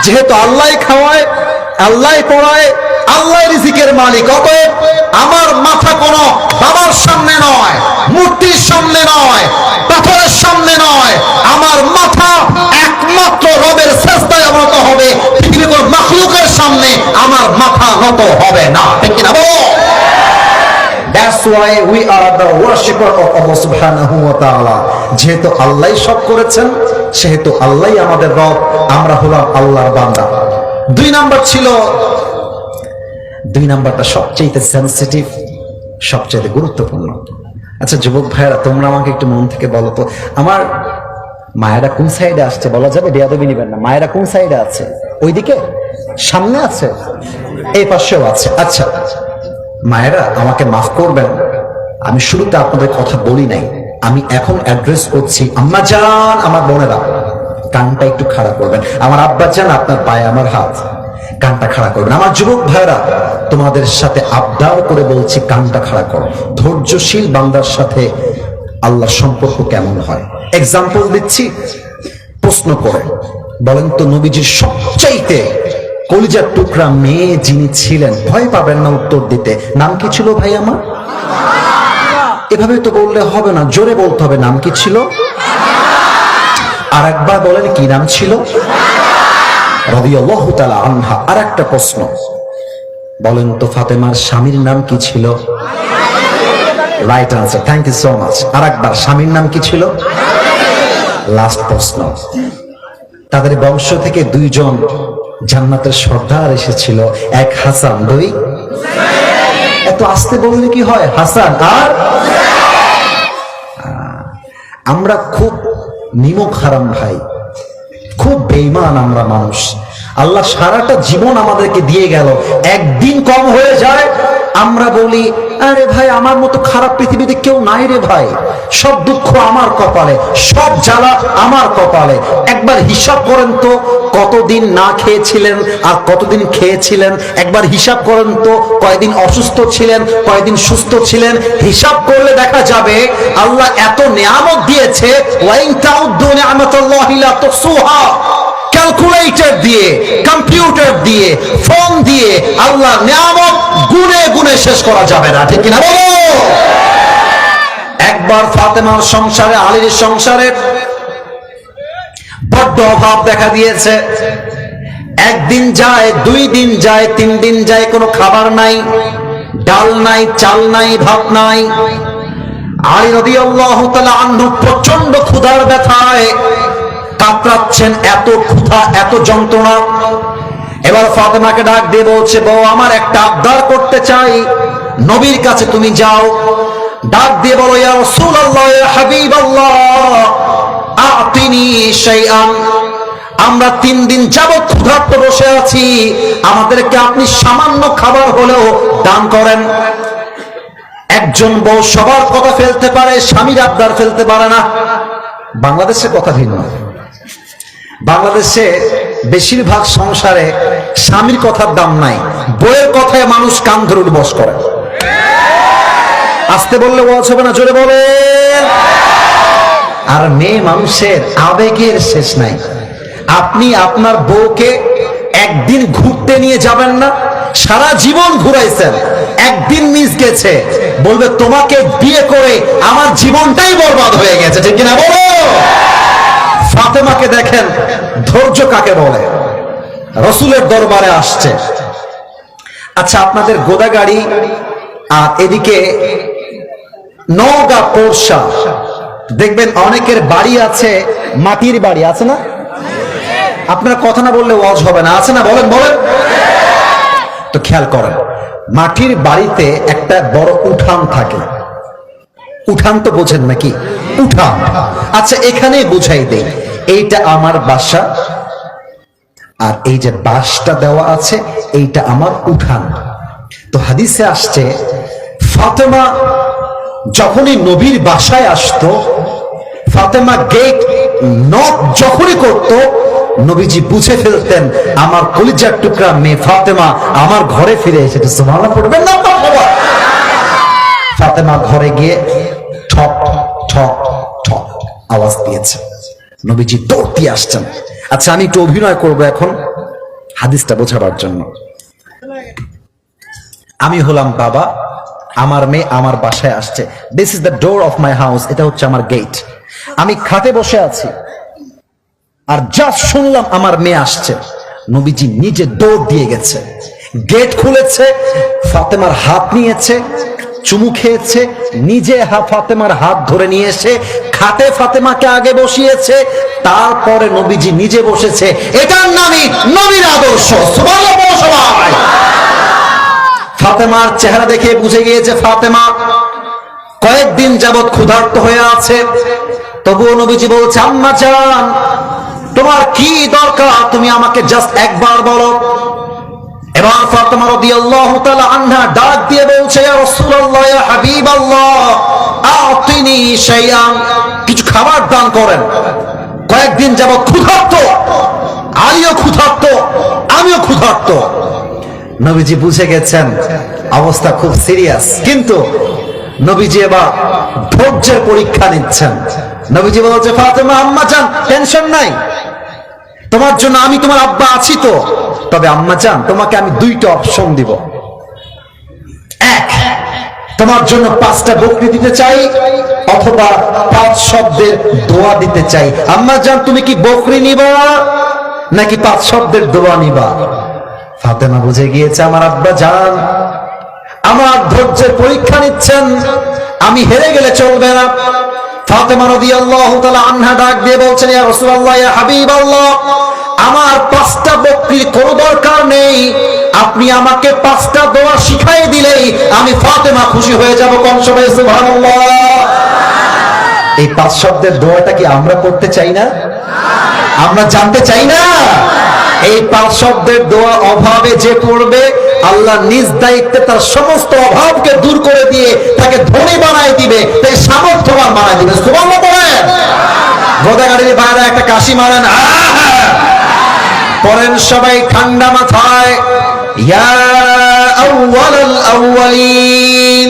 যেহেতু আল্লাহ খাওয়ায়, আল্লাহ পড়ায়, আল্লাহ রিজিকের মালিক, অতএব আমার মাথা কোনো বাবার সামনে নয়, মূর্তির সামনে নয়, পাথরের সামনে নয়, আমার মাথা একমাত্র রবের সেজদায় নত হবে। পৃথিবীর কোন মাখলুকের সামনে আমার মাথা নত হবে না। ঠিক কি না বলো? That's why we are the worshipper of Allah subhanahu wa ta'ala. যেহেতু আল্লাহ সব করেছেন, সেহেতু আল্লাহ আমাদের রব, আমরা হলাম আল্লাহর বান্দা। 2 নাম্বার ছিল, 2 নাম্বারটা সবচেয়ে সেনসিটিভ, সবচেয়ে গুরুত্বপূর্ণ। আচ্ছা যুবক ভাইয়েরা, তোমরা আমাকে একটু মন থেকে বলো তো, আমার মায়েরা কোন সাইডে আসছে? বলা যাবে? বেয়াদবি নিবেন না। মায়েরা কোন সাইডে আছে? ওইদিকে সামনে আছে, এই পাশেও আছে। আচ্ছা মায়েরা আমাকে মাফ করবেন, আমি শুরুতে আপনাদের কথা বলি নাই, আমি এখন অ্যাড্রেস করছি আম্মা জান, আমার বোনেরা কানটা একটু খাড়া করবেন। আমার আব্বা জান, আপনার পায়ে আমার হাত, কানটা খাড়া করবেন। আমার যুবক ভাইরা, তোমাদের সাথে আবদার করে বলছি কানটা খাড়া করো। ধৈর্যশীল বান্দার সাথে আল্লাহর সম্পর্ক কেমন হয়? এক্সাম্পল দিচ্ছি, প্রশ্ন করে বলেন তো, নবীজির সবচাইতে কলিজার টুকরা মেয়ে যিনি ছিলেন, ভয় পাবেন না উত্তর দিতে, নাম কি ছিল ভাই আমার? এভাবে তো বললে হবে না, জোরে বলতে হবে। নাম কি ছিল? আর একবার বলেন কি নাম ছিল? রাদিয়াল্লাহু তাআলা আনহা। আর একটা প্রশ্ন, বলেন তো ফাতেমার স্বামীর নাম কি ছিল? Right answer, thank you so much. আর একবার, স্বামীর নাম কি ছিল? লাস্ট প্রশ্ন, তাদের বংশ থেকে 2 জন জান্নাতের সর্দার এসেছিল, এক হাসান, 2 এত আস্তে বললে কি হয়? হাসান আর আমরা খুব নিমক হারাম ভাই, খুব বেঈমান আমরা মানুষ। আল্লাহ সারাটা জীবন আমাদেরকে দিয়ে গেল, একদিন কম হয়ে যায় আমরা বলি আরে ভাই আমার মতো খারাপ পৃথিবীতে কেউ নাই রে ভাই, সব দুঃখ আমার কপালে, সব জ্বালা আমার কপালে। একবার হিসাব করেন তো কতদিন না খেয়েছিলেন আর কতদিন খেয়েছিলেন, একবার হিসাব করেন তো কয়দিন অসুস্থ ছিলেন, কয়দিন সুস্থ ছিলেন। হিসাব করলে দেখা যাবে আল্লাহ এত নিয়ামত দিয়েছে, ওয়াইন তাউদ্দু নি'মাতাল্লাহি লা তুহসুহা। ক্যালকুলেটর দিয়ে, কম্পিউটার দিয়ে, ফোন দিয়ে আল্লাহ নিয়ামত গুনে গুনে শেষ করা যাবে না। ঠিক কিনা বলো? একবার ফাতেমার সংসারে, আলীর সংসারে বড্ড অভাব দেখা দিয়েছে। একদিন যায়, 2 দিন যায়, 3 দিন যায়, কোনো খাবার নাই। ডাল নাই, চাল নাই, ভাত নাই। আলী রাদিয়াল্লাহু তাআলা আনহু প্রচন্ড ক্ষুধার ব্যথায় কাতরাচ্ছেন, এত ক্ষুধা, এত যন্ত্রণা। এবার ফাতেমাকে ডাক দিয়ে বলছে, বউ আমার একটা আবদার করতে চাই, নবীর কাছে তুমি যাও, ডাক দিয়ে বলো, ইয়া রাসূলুল্লাহ, ইয়া হাবিবাল্লাহ, আতিনি শাইআন, আমরা 3 দিন যাবত ক্ষুধার্ত বসে আছি, আমাদেরকে আপনি সামান্য খাবার হলেও দান করেন। একজন বউ সবার কথা ফেলতে পারে, স্বামীর আবদার ফেলতে পারে না। বাংলাদেশের কথা ভিন্ন। বাংলাদেশে বেশিরভাগ সংসারে স্বামীর কথার দাম নাই, বউয়ের কথায় মানুষ কান ধরে বস করে। আসতে বললে ওয়াজ হবে না, জোরে বলেন। আর মেয়ে মানুষের আবেগের শেষ নাই। আপনি আপনার বউকে একদিন ঘুরতে নিয়ে যাবেন না, সারা জীবন ঘুরাইছেন, একদিন মিস গেছে, বলবে তোমাকে বিয়ে করে আমার জীবনটাই বরবাদ হয়ে গেছে, ঠিক কিনা বলো? ফাতেমাকে দেখেন ধৈর্য কাকে বলে, রসুলের দরবারে আসছে। আচ্ছা, আপনাদের গোদাগাড়ি আর এদিকে নওগাঁ পোরশা, দেখবেন অনেকের বাড়ি আছে, মাটির বাড়ি আছে না? আপনারা কথা না বললে ওয়াজ হবে না, আছে না? বলেন বলেন। তো খেয়াল করেন, মাটির বাড়িতে একটা বড় উঠান থাকে। উঠান তো বোঝেন নাকি? উঠান। আচ্ছা, এখানে বুঝাই দেই, এইটা আমার বাসা, আর এই যে বাসটা দেওয়া আছে এইটা আমার উঠান। তো হাদিসে আসছে, ফাতেমা যখনই নবীর বাসায় আসতো, ফাতেমা গেট নক যখনই করত, নবীজি বুঝে ফেলতেন আমার কলিজার টুকরা মেয়ে ফাতেমা আমার ঘরে ফিরে এসেছে। সুবহানাল্লাহ পড়বেন না? ফাতেমা ঘরে গিয়ে ঠক ঠক ঠক আওয়াজ দিয়েছে, নবীজি দৌড় দিয়ে আসছেন। আচ্ছা, আমি একটু অভিনয় করব এখন হাদিসটা বোঝাবার জন্য। আমি হলাম বাবা, আমার মেয়ে আমার বাসায় আসছে, this is the door of my house, এটা হচ্ছে আমার গেট। আমি খাটে বসে আছি, আর জাস্ট শুনলাম আমার মেয়ে আসছে, নবীজি নিজে দৌড় দিয়ে গেছে, গেট খুলেছে, ফাতেমার হাত নিয়েছে, চুমু খেয়েছে, নিজে ফাতেমার হাত ধরে নিয়ে এসে খাটে ফাতেমাকে আগে বসিয়েছে, তারপরে নবীজি নিজে বসেছে। এটার নামই নবীর আদর্শ। সুবহানাল্লাহ সবাই। ফাতেমার চেহারা দেখে বুঝে গিয়েছে ফাতেমা কয়েকদিন যাবত ক্ষুধার্ত হয়ে আছে। তবুও নবীজি বলছে, আম্মা জান, তোমার কি দরকার, তুমি আমাকে জাস্ট একবার বলো। এবার ফাতেমা রাদিয়াল্লাহু তাআলা আনহা ডাক দিয়ে বলছে, ইয়া রাসূলুল্লাহ, ইয়া হাবিবাল্লাহ, আতিনি শাইআন, কিছু খাবার দান করেন। কয়েকদিন যাবত ক্ষুধার্ত, আলীও ক্ষুধার্ত, আমিও ক্ষুধার্ত। নবীজি বুঝে গেছেন অবস্থা খুব সিরিয়াস, কিন্তু নবীজি এবার ধৈর্যের পরীক্ষা নিচ্ছেন। নবীজি বলছে, ফাতেমা, আম্মা জান, টেনশন নাই, তোমার জন্য আমি তোমার আব্বা আছি তো। তবে আম্মা জান, তোমাকে আমি 2টা অপশন দিব। এক, তোমার জন্য 5টা বকরি দিতে চাই, অথবা 5 শব্দের দোয়া দিতে চাই। আম্মা জান, তুমি কি বকরি নিবা নাকি 5 শব্দের দোয়া নিবা? ফাতেমা বুঝে গিয়েছে আমার আব্বা জান আমার ধৈর্যের পরীক্ষা নিচ্ছেন, আমি হেরে গেলে চলবে না। ফাতেমা রাদিয়াল্লাহু তাআলা আনহা ডাক দিয়ে বলছেন, ইয়া রাসূলুল্লাহ, ইয়া হাবিবাল্লাহ, আমার 5টা বকরির কোনো দরকার নেই, আপনি আমাকে 5টা দোয়া শিখাই দিলেই আমি ফাতেমা খুশি হয়ে যাব। কোন সময়? সুবহানাল্লাহ। এই 5 শব্দের দোয়াটা কি আমরা করতে চাই না? আমরা জানতে চাই না? এই 5 শব্দের দোয়া অভাবে যে পড়বে, আল্লাহ নিজ দায়িত্বে তার সমস্ত অভাবকে দূর করে দিয়ে তাকে ধনী বানায় দিবে, তাই সামর্থ্যবান বানায় দিবে। সুবহানাল্লাহ পড়েন। গোদাগাড়ির বাইরে একটা কাশি মারেন, পড়েন সবাই ঠান্ডা মাথায়, ইয়া আউয়ালুল আউয়ালিন।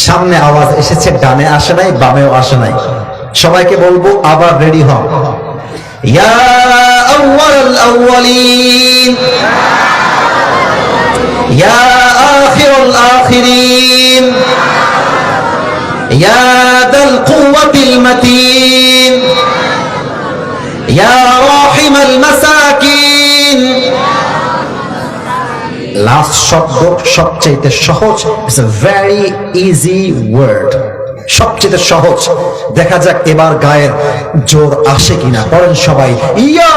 সামনে আওয়াজ এসেছে, ডানে আসে নাই, বামেও আসে নাই। সবাইকে বলবো, আবার রেডি হন। ইয়া আউয়ালুল আউয়ালিন, ইয়া আখিরুল আখিরিন, ইয়া দাল কুওয়াতিল মাতিন, ইয়া রাহিমাল মাসাকিন, লাস্ট শব্দ সবচেয়ে সহজ, it's a very easy word, সবচেয়ে সহজ। দেখা যাক এবার গায়ের জোর আসে কিনা। পড়েন সবাই, ইয়া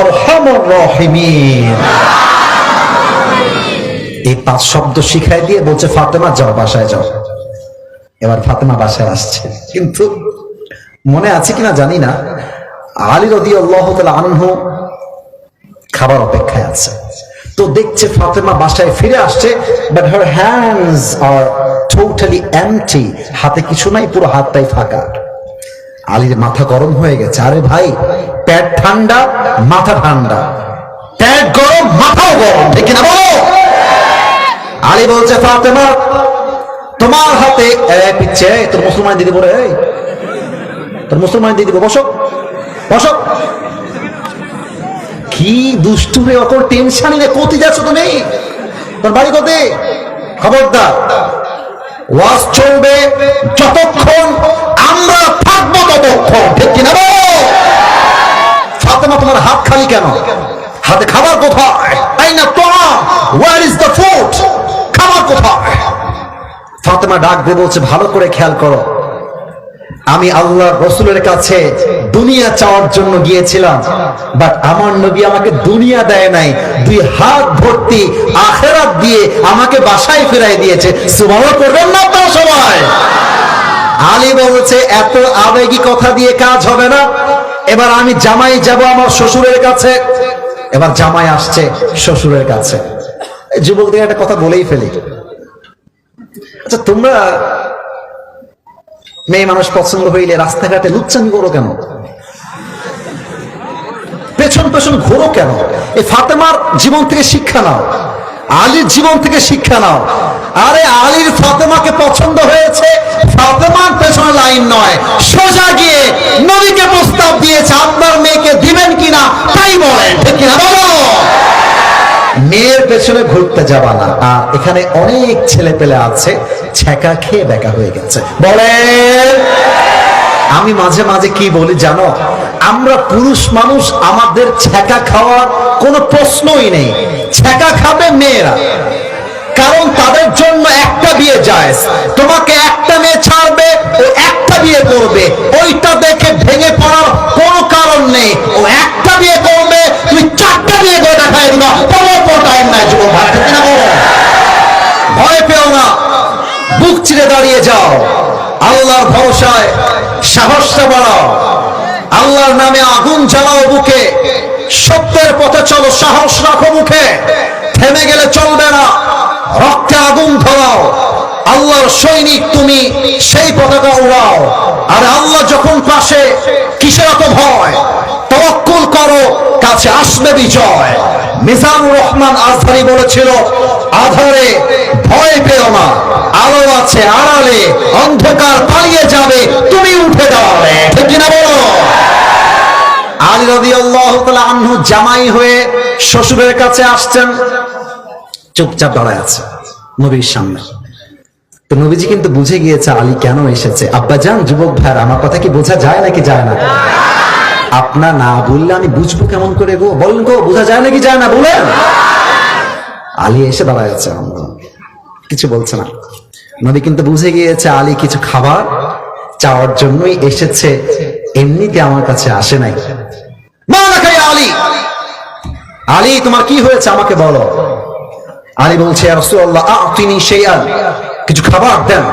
আরহামুর রাহিমিন। এই 5 শব্দ শিখাই দিয়ে বলছে ফাতেমা যাও বাসায় যাও। এবার ফাতেমা বাসায় আসছে, কিন্তু মনে আছে কিনা জানি না, আলী রাদিয়াল্লাহু তাআলা আনহু খাবার অপেক্ষায় আছে। তো দেখছে ফাতেমা বাসায় ফিরে আসছে, but her hands are totally empty, হাতে কিছু নাই, পুরো হাতটাই ফাঁকা। আলীর মাথা গরম হয়ে গেছে। আরে ভাই, পেট ঠান্ডা মাথা ঠান্ডা, পেট গরম মাথাও গরম, ঠিক না বলো? আলী বলছে ফাতেমা তোমার হাতে পিচ্ছে, তোর মুসলমান দিদি বলে, তোর মুসলমান দিদি বসো বসো। কি দুষ্টু হয়ে অকল টেনশন নিয়ে কোথায় যাচ্ছ তুমি? তোর বাড়ি কোথায়? খবরদার, ওয়াজ চলবে যতক্ষণ আমরা থাকবো ততক্ষণ, ঠিক কিনা বলো? ফাতেমা তোমার হাত খালি কেন? হাতে খাবার কোথায়? আইনা তোয়া, ওয়্যার ইজ দ্য ফুড? খাবার কোথায়? ফাতেমা ডাক দিয়ে বলছে ভালো করে খেয়াল করো, আমি আল্লাহর রাসূলের কাছে দুনিয়া চাওয়ার জন্য গিয়েছিলাম, বাট আমার নবী আমাকে দুনিয়া দেয় নাই, 2 হাত ভর্তি আখিরাত দিয়ে আমাকে বাসায় ফিরাই দিয়েছে। সুবহানাল্লাহ করবেন না তো সবাই? আলী বলছে এত আবেগী কথা দিয়ে কাজ হবে না, এবার আমি জামাই যাব আমার শ্বশুরের কাছে। এবার জামাই আসছে শ্বশুরের কাছে। যুবকদের একটা কথা বলেই ফেলি, আচ্ছা তোমরা মেয়ে মানুষ পছন্দ হইলে রাস্তাঘাটে লুচ্চামি করো কেন? পেছন পেছন ঘোরো কেন? এই ফাতেমার জীবন থেকে শিক্ষা নাও, আলীর জীবন থেকে শিক্ষা নাও। আরে আলীর ফাতেমাকে পছন্দ হয়েছে, ফাতেমার পেছনে লাইন নয়, সোজা গিয়ে নবীকে প্রস্তাব দিয়েছে আপনার মেয়েকে দিবেন কিনা তাই বলেন, ঠিক কিনা বলো? মেয়ের পেছনে ঘুরতে যাবা না। আর এখানে অনেক ছেলে পেলে আছে ছ্যাঁকা খেয়ে বেকা হয়ে গেছে। বলেন, আমি মাঝে মাঝে কি বলি জানো, আমরা পুরুষ মানুষ, আমাদের ছ্যাঁকা খাওয়ার কোনো প্রশ্নই নেই। ছ্যাঁকা খাবে মেয়েরা, কারণ তাদের জন্য একটা বিয়ে জায়েজ। তোমাকে একটা মেয়ে ছাড়বে, ও একটা বিয়ে করবে, ওইটা দেখে ভেঙে পড়ার কোনো কারণ নেই। ও একটা বিয়ে করবে, তুমি 4টা বিয়ে করে দেখাই দিবা, কোনো টাইম নাই। যুবক ভাই, ঠিক না বলো? ভয় পেও না, বুক চিরে দাঁড়িয়ে যাও, আল্লাহর ভরসায় সাহসটা বাড়াও, আল্লাহর নামে আগুন জ্বালাও বুকে, সত্যের পথে চলো, সাহস রাখো মুখে, থেমে গেলে চলবে না, রক্তে আগুন ধরাও। আল্লাহর সৈনিক তুমি, সেই পতাকা উড়াও। আর আল্লাহ যখন পাশে, কিসের এত ভয়? তাওয়াক্কুল করো, কাছে আসবে বিজয়। মিজানুর রহমান আজহারি বলেছিল, আধারে ভয় পেও না, আলো আছে আড়ালে, অন্ধকার পালিয়ে যাবে, তুমি উঠে দাঁড়াবে, ঠিক কিনা বলো? আলী রাদিয়াল্লাহু তাআলা আনহু জামাই হয়ে শ্বশুরের কাছে আসছেন, চুপচাপ দাঁড়ায় আছে নবীর সামনে। তো নবীজি কিন্তু বুঝে গিয়েছে আলী কেন এসেছে। আব্বাজান, যুবক ভাই, আমার কথা কি বোঝা যায় নাকি যায় না? আপনার না বললে আমি বুঝবো কেমন করে গো? বলেন গো, বোঝা যায় নাকি যায় না বলেন? আলী এসে দাঁড়ায় আছে, কিছু বলছে না। নবী কিন্তু বুঝে গিয়েছে আলী কিছু খাবার চাওয়ার জন্যই এসেছে, এমনিতে আমার কাছে আসে নাই। আলী, আলী তোমার কি হয়েছে আমাকে বলো। আলী বলছে, ইয়া রাসূলুল্লাহ আ'তিনি শাইআন, কিছু খাবার দেন।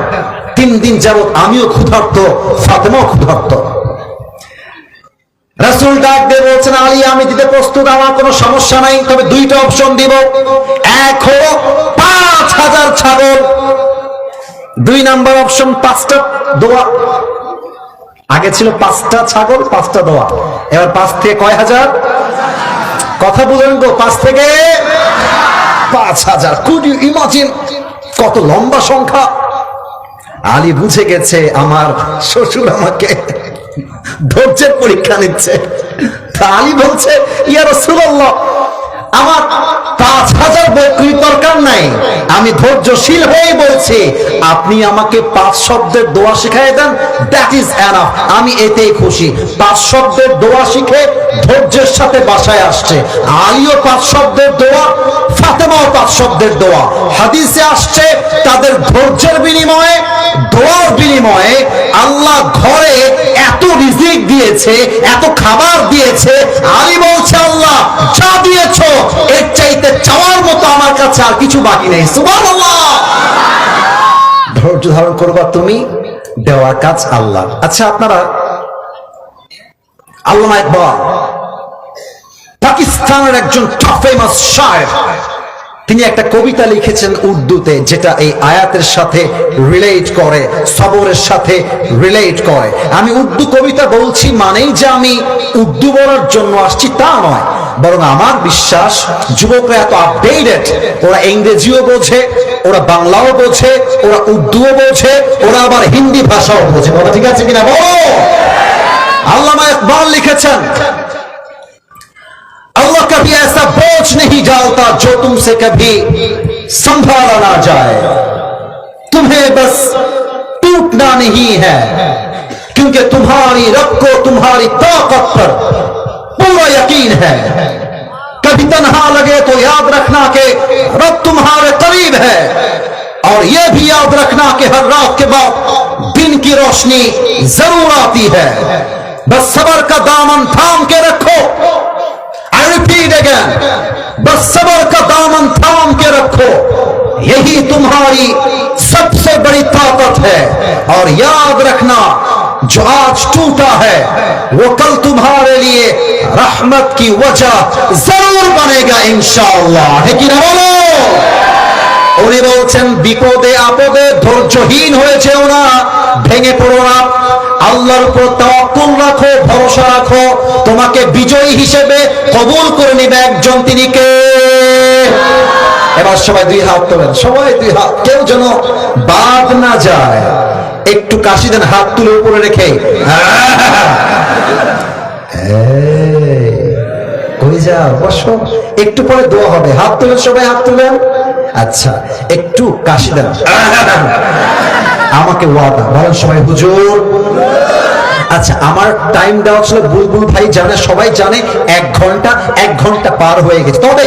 3 দিন যাবত আমিও ক্ষুধার্ত, ফাতেমাও ক্ষুধার্ত। রাসূল ডাক দিয়ে বলছেন, আলী আমি দিতে প্রস্তুত, আমার কোনো সমস্যা নাই, তবে 2টা অপশন দিব। এক হলো 5000 ছাগল, 2 নাম্বার অপশন 5টা দোয়া। আগে ছিল 5টা ছাগল 5টা দোয়া, এবার 5 থেকে কয় হাজার? কথা বলেন গো, 5 থেকে 5000। কুড ইউ ইমাজিন কত লম্বা সংখ্যা? আলী বুঝে গেছে আমার শ্বশুর আমাকে ধৈর্যের পরীক্ষা নিচ্ছে। আলী বলছে, ইয়া রাসূলুল্লাহ আমার 5000 বকরির দরকার নাই, আমি ধৈর্যশীল হয়ে বলছি, আপনি আমাকে 5 শব্দের দোয়া শিখাই দেন, দ্যাট ইজ এনাফ। আমি এতেই খুশি। 5 শব্দের দোয়া শিখে ধৈর্যের সাথে বাসায় আসছে। আলীও 5 শব্দের দোয়া, ফাতেমাও 5 শব্দের দোয়া। হাদিসে আসছে তাদের ধৈর্যের বিনিময়ে, দোয়ার বিনিময়ে আল্লাহ ঘরে এত রিজিক দিয়েছে, এত খাবার দিয়েছে। আলী বলছে, আল্লাহ যা দিয়েছো এর চাইতে চাওয়ার মতো আমার কাছে আর কিছু বাকি নেই। সুবহানাল্লাহ। ধৈর্য ধারণ করবা তুমি, দেওয়ার কাজ আল্লাহ। আচ্ছা, আপনারা আল্লামা ইকবাল পাকিস্তানের একজন ফেমাস শায়ের, তিনি একটা কবিতা লিখেছেন উর্দুতে, যেটা এই আয়াতের সাথে রিলেট করে, সবরের সাথে রিলেট করে। আমি উর্দু কবিতা বলছি মানেই যে আমি উর্দু বলার জন্য আসছি তা নয়, বরং আমার বিশ্বাস যুবকরা এত আপডেটেড, ওরা ইংরেজিও বোঝে, ওরা বাংলাও বোঝে, ওরা উর্দুও বোঝে, ওরা আবার হিন্দি ভাষাও বোঝে। বলো ঠিক আছে কিনা বলো। আল্লামা ইকবাল লিখেছেন, अल्लाह कभी ऐसा बोझ नहीं डालता जो तुमसे कभी संभाला ना जाए, तुम्हें बस टूटना नहीं है, क्योंकि तुम्हारी रब को तुम्हारी ताकत पर पूरा यकीन है। कभी तन्हा लगे तो याद रखना कि रब तुम्हारे करीब है, और यह भी याद रखना कि हर रात के बाद दिन की रोशनी जरूर आती है। बस सबर का दामन थाम के रखो। I repeat again, बस सबर का दामन थाम के रखो, यही तुम्हारी सबसे बड़ी ताकत है। और याद रखना, जो आज टूटा है वो कल तुम्हारे लिए रहमत की वजह जरूर बनेगा इंशाअल्लाह। है कि ना बोलो। উনি বলছেন, বিপদে আপদে ধৈর্যহীন হয়ে যেও না, ভেঙে পড়ো না, আল্লাহর উপর তাওয়াক্কুল রাখো, ভরসা রাখো। তোমাকে বিজয়ী হিসেবে কবুল করে নেবে একজন, তিনি কে? এবার সবাই 2 হাত তোলেন, সবাই 2 হাত, কেউ যেন বাদ না যায়। একটু কাশি দেন হাত তুলে উপরে রেখে। কই যাও, বসো, একটু পরে দোয়া হবে। হাত তুলেন, সবাই হাত তুলেন। আচ্ছা, একটু কাশি দেন। আমাকে ওয়াদা বলেন সবাই, হুজুর। আচ্ছা, আমার টাইম দেওয়া ছিল, বুলবুল ভাই জানে, সবাই জানে, 1 ঘন্টা পার হয়ে গেছে। তবে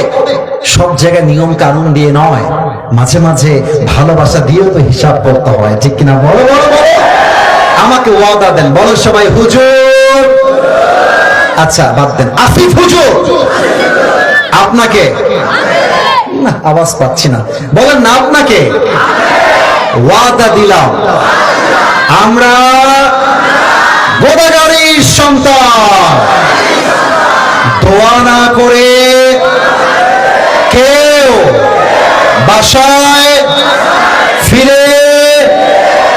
সব জায়গায় নিয়ম কানুন দিয়ে নয়, মাঝে মাঝে ভালোবাসা দিয়েও তো হিসাব করতে হয়, ঠিক কিনা বলো বলো বলো। আমাকে ওয়াদা দেন, বলো সবাই, হুজুর। আচ্ছা বাদ দেন, আসিফ হুজুর। আপনাকে না, আওয়াজ পাচ্ছি না, বলেন না আপনাকে। ওয়াদা দিলাম, আমরা গোদাগাড়ির সন্তান, দোয়া না করে কেউ বাসায় ফিরে।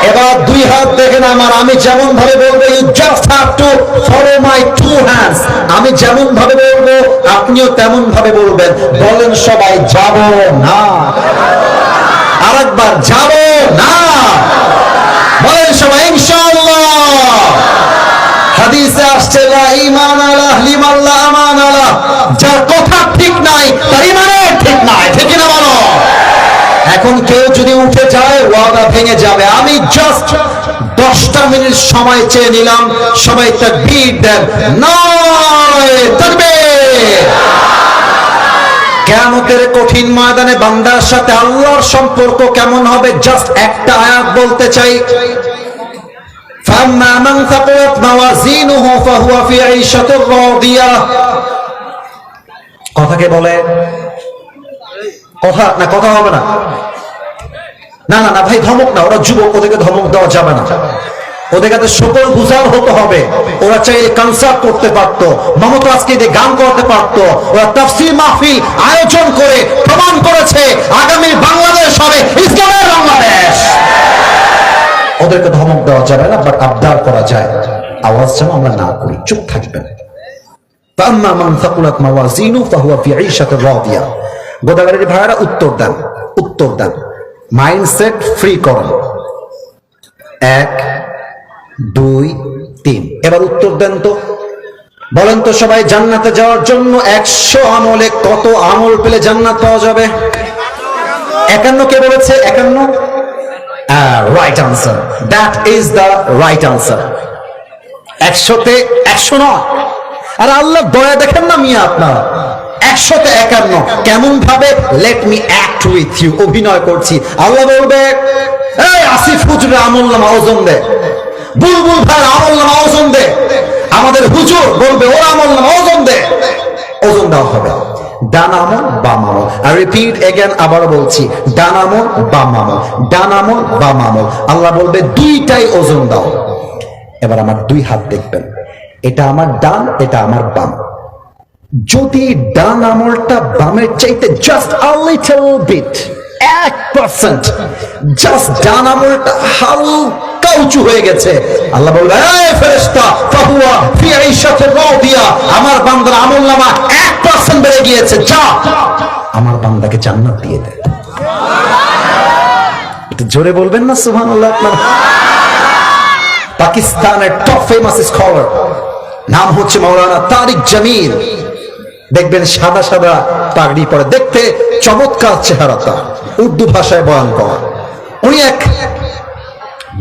এবার 2 হাত দেখেন আমার, আমি যেমন ভাবে বলবো, you just have to follow my 2 hands. আমি যেমন ভাবে বলবো আপনিও তেমন ভাবে বলবেন। বলেন সবাই, যাব না। আরেকবার, যাব না। বলেন সবাই, ইনশাআল্লাহ। হাদিসে আসছে, লা ঈমান আলা লিমান লা আমান আলা, যার কথা ঠিক নাই তার ঈমানের ঠিক নাই, ঠিক না বলো। এখন কেউ যদি উঠে যায়, ওয়াদা ভেঙে যাবে। আমি জাস্ট 10টা মিনিট সময় চেয়ে নিলাম, সবাই তাকবীর দেন, নারে তাকবীর। কিয়ামতের কঠিন ময়দানে বান্দার সাথে আল্লাহর সম্পর্ক কেমন হবে, জাস্ট একটা আয়াত বলতে চাই। فَأَمَّا مَنْ ثَقُلَتْ مَوَازِينُهُ فَهُوَ فِي عِيشَةٍ رَاضِيَةٍ। কথা কে বলে? কথা না, কথা হবে না। না না না ভাই, ধমক না, ওরা যুবক, ওদেরকে ধমক দেওয়া যাবে না। ওদেরকে সকল বুঝার হতে হবে। ওরা চাইলে কনসার্ট করতে পারতো, মমতা আজকে গান করতে পারতো। ওরা তাফসীর মাহফিল আয়োজন করে প্রমাণ করেছে আগামী বাংলাদেশ হবে ইসলামের বাংলাদেশ। ওদেরকে ধমক দেওয়া যাবে না, বাট আবদার করা যায়। আওয়াজ যেন আমরা না করি, চুপ থাকবেন। فَأَمَّا مَنْ ثَقُلَتْ مَوَازِينُهُ فَهُوَ فِي عِيشَةٍ رَاضِيَةٍ। গোদাগাড়ির ভাইরা উত্তর দেন, উত্তর দেন, মাইন্ডসেট ফ্রি করেন। 1 2 3, এবার উত্তর দেন তো। বলেন তো সবাই, জান্নাতে যাওয়ার জন্য 100 আমলে কত আমল পেলে জান্নাত পাওয়া যাবে? 51 কে বলেছে? 51 right answer, that is the right answer. 100তে 100 নয়। আর আল্লাহ দয়া দেখেন না মিয়া আপনার, 100তে 51 কেমন ভাবে? Let me act with you, অভিনয় করছি। আল্লাহ বলবে এই আসিফ হুজুরের আমলনামা ওজন দে, বুলবুল ভাইয়ের আমলনামা ওজন দে, আমাদের হুজুর বলবে ওর আমলনামা ওজন দে, ওজন দেওয়া হবে। ডান আমল বাম আমল, আর রিপিট এগেন, আবার বলছি, ডান আমল বাম আমল, ডান আমল বাম আমল। আল্লাহ বলবে দুইটাই ওজন দাও। এবার আমার দুই হাত দেখবেন, এটা আমার ডান, এটা আমার বাম। যদি ডান আমলটা বামের চাইতে just a little bit 1%, just ডান আমলটা হালকা উঁচু হয়ে গেছে, আল্লাহ বলবে এই ফেরেশতা ফাহুয়া ফি আইশাতির রাদিয়া, আমার বান্দার আমলনামা 1% বেড়ে গিয়েছে, যা আমার বান্দাকে জান্নাত দিয়ে দে। একটু জোরে বলবেন না সুবহানাল্লাহ আপনারা? পাকিস্তানের টপ ফেমাস স্কলার, নাম হচ্ছে মাওলানা তারিক জামিল। দেখবেন সাদা সাদা পাগড়ি পরে, দেখতে চমৎকার চেহারাটা, উর্দু ভাষায় বয়ান করা। উনি এক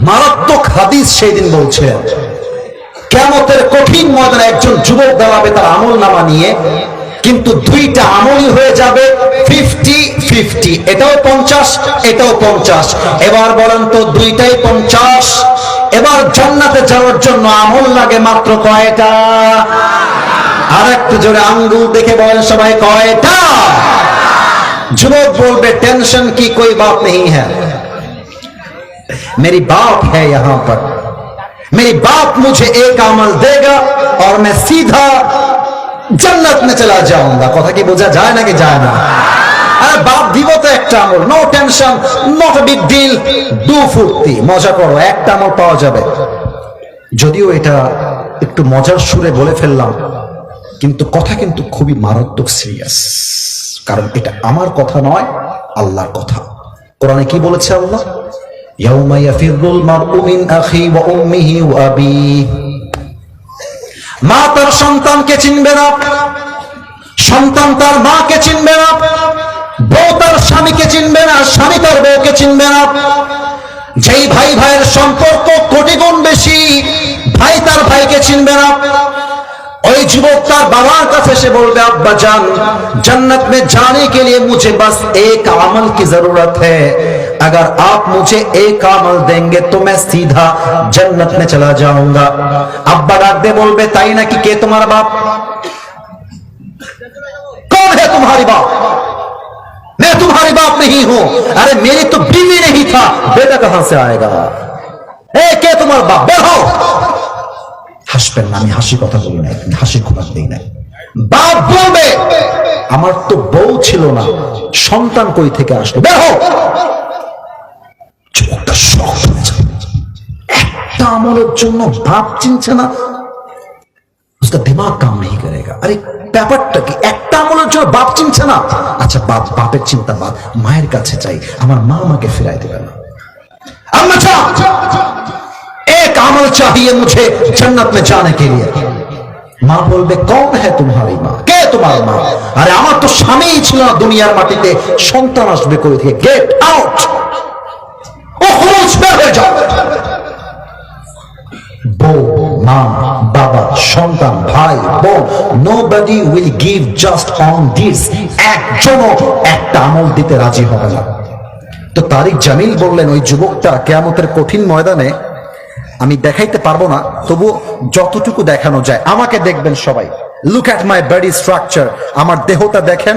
মারাত্মক হাদিস সেই দিন বলছিলেন, কিয়ামতের কঠিন ময়দানে একজন যুবক দাঁড়াবে তার আমলনামা নিয়ে, কিন্তু দুইটা আমলই হয়ে যাবে 50-50, এটাও 50, এটাও 50। এবার বলেন তো, দুইটাই 50, এবার জান্নাতে যাওয়ার জন্য আমল লাগে মাত্র কয়টা? আর একটু জোরে আঙ্গুল দেখে বলেন সবাই, কয়টা? যুবক বলবে টেंशन की कोई बात नहीं है, मेरी बाप है यहां पर, मेरी बाप मुझे एक अमल देगा और मैं सीधा जन्नत में चला जाऊंगा। কথা কি বোঝা যায় নাকি যায় না? আরে বাপ দিব তো একটা আমল, no tension, not a big deal, do ফুর্তি, মজা করো, একটা আমল পাওয়া যাবে। যদিও এটা একটু মজার সুরে বলে ফেললাম, কিন্তু কথা কিন্তু খুবই মারাত্মক সিরিয়াস, কারণ এটা আমার কথা নয়, আল্লাহর কথা। কোরআনে কি বলেছে আল্লাহ? ইয়াউমা ইয়াফিরুল মারউ মিন আখি ওয়া উম্মিহি ওয়া আবিহি। মা তার সন্তানকে চিনবে না, সন্তান তার মাকে চিনবে না, বউ তার স্বামীকে চিনবে না, স্বামী তার বউকে চিনবে না। যেই ভাই ভাইয়ের সম্পর্ক কোটি গুণ বেশি, ভাই তার ভাইকে চিনবে না। ওই যুবক তার বাবার কাছে এসে বলবে, আব্বা জান, जन्नत में जाने के लिए मुझे बस एक अमल की जरूरत है, अगर आप मुझे एक अमल देंगे तो मैं सीधा जन्नत में चला जाऊंगा। अब्बा डाक दे बोलबे, ताई ना कि के तुम्हारा बाप? कौन है तुम्हारी बाप? मैं तुम्हारी बाप नहीं हूं। अरे मेरी तो बीवी नहीं था, बेटा कहां से आएगा? ए के तुम्हारा बाप? बेर हो। হাসবেন না, আমি হাসি কথা বলি নাই, হাসি খোরাক দিই নাই। বাপ বলবে, আমার তো বউ ছিল না, সন্তান কই থেকে আসলো? বের হও। যুবকটা শক হয়ে যায়, একটা আমলের জন্য বাপ চিনছে না, उसका दिमाग काम नहीं करेगा। আরে ব্যাপারটা কি? একটা আমলের জন্য বাপ চিনছে না? আচ্ছা বাপ, বাপের চিন্তা বাদ, মায়ের কাছে চাই, আমার মা আমাকে ফিরাই দেবে না। আম্মা জান, एक अमल चाहिए मुझे जन्नत में जाने के लिए। মা বলবে, कौन है तुम्हारी माँ? কে তোমার মা? আরে আমার তো স্বামীই ছিল না দুনিয়ার মাটিতে, সন্তান আসবে কই থেকে? গেট আউট, ও খুরুজ, বের হয়ে যাও। বউ, মা, বাবা, সন্তান, ভাই, বোন, nobody will give just on this, একজনও একটা আমল দিতে রাজি হবে না। তো তারিক জামিল বললেন, ওই যুবকটা কিয়ামতের কঠিন ময়দানে আমি দেখাইতে পারবো না, তবু যতটুকু দেখানো যায় আমাকে দেখবেন সবাই। Look at my body structure, আমার দেহটা দেখেন,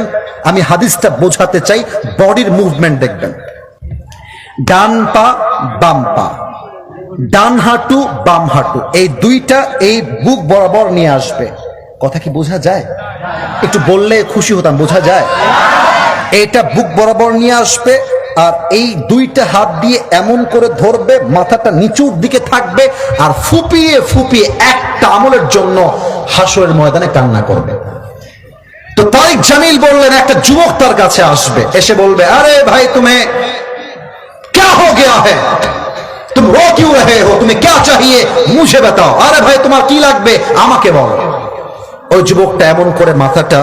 আমি হাদিসটা বোঝাতে চাই, বডির মুভমেন্ট দেখবেন। ডান পা বাম পা, ডান হাঁটু বাম হাঁটু, এই দুইটা এই বুক বরাবর নিয়ে আসবে। কথা কি বোঝা যায়? একটু বললে খুশি হতাম, বোঝা যায়? এইটা বুক বরাবর নিয়ে আসবে, আর এই দুইটা হাত দিয়ে এমন করে ধরবে, মাথাটা নিচুর দিকে থাকবে, আর ফুপিয়ে ফুপিয়ে একটা আমলের জন্য হাসরের ময়দানে কান্না করবে। তো তারিক জামিল বললেন, একটা যুবক তার কাছে আসবে, এসে বলবে, আরে ভাই তুমি क्या हो गया है, तुम रो क्यों रहे हो, तुम्हें क्या चाहिए मुझे बताओ, আরে ভাই তোমার কি লাগবে আমাকে বলো। ওই যুবকটা এমন করে মাথাটা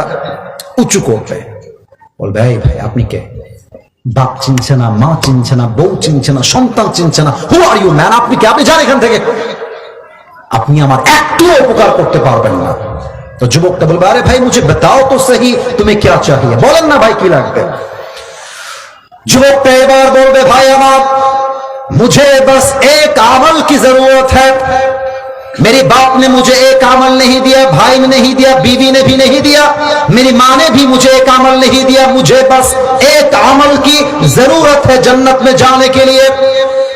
উঁচু করবে, বলবে, এই ভাই আপনি কে? বাপ চিনছে না, মা চিনছে না, বউ চিনছে না, সন্তান চিনছে না। হু আর ইউ ম্যান? আপনি কি? আপনি যান এখান থেকে, আপনি আমার একটু উপকার করতে পারবেন না। তো যুবকটা বলবে, আরে ভাই মুঝে बताओ তো সহি তুমি क्या चाहिए, বলেন না ভাই কি লাগবে। যুবকটা এবার বলবে, ভাই আমার मुझे बस एक अमल की जरूरत है। मेरे बाप ने मुझे एक अमल नहीं दिया, भाई ने नहीं दिया, बीवी ने भी नहीं दिया, मेरी माँ ने भी मुझे एक अमल नहीं दिया। मुझे बस एक अमल की जरूरत है जन्नत में जाने के लिए।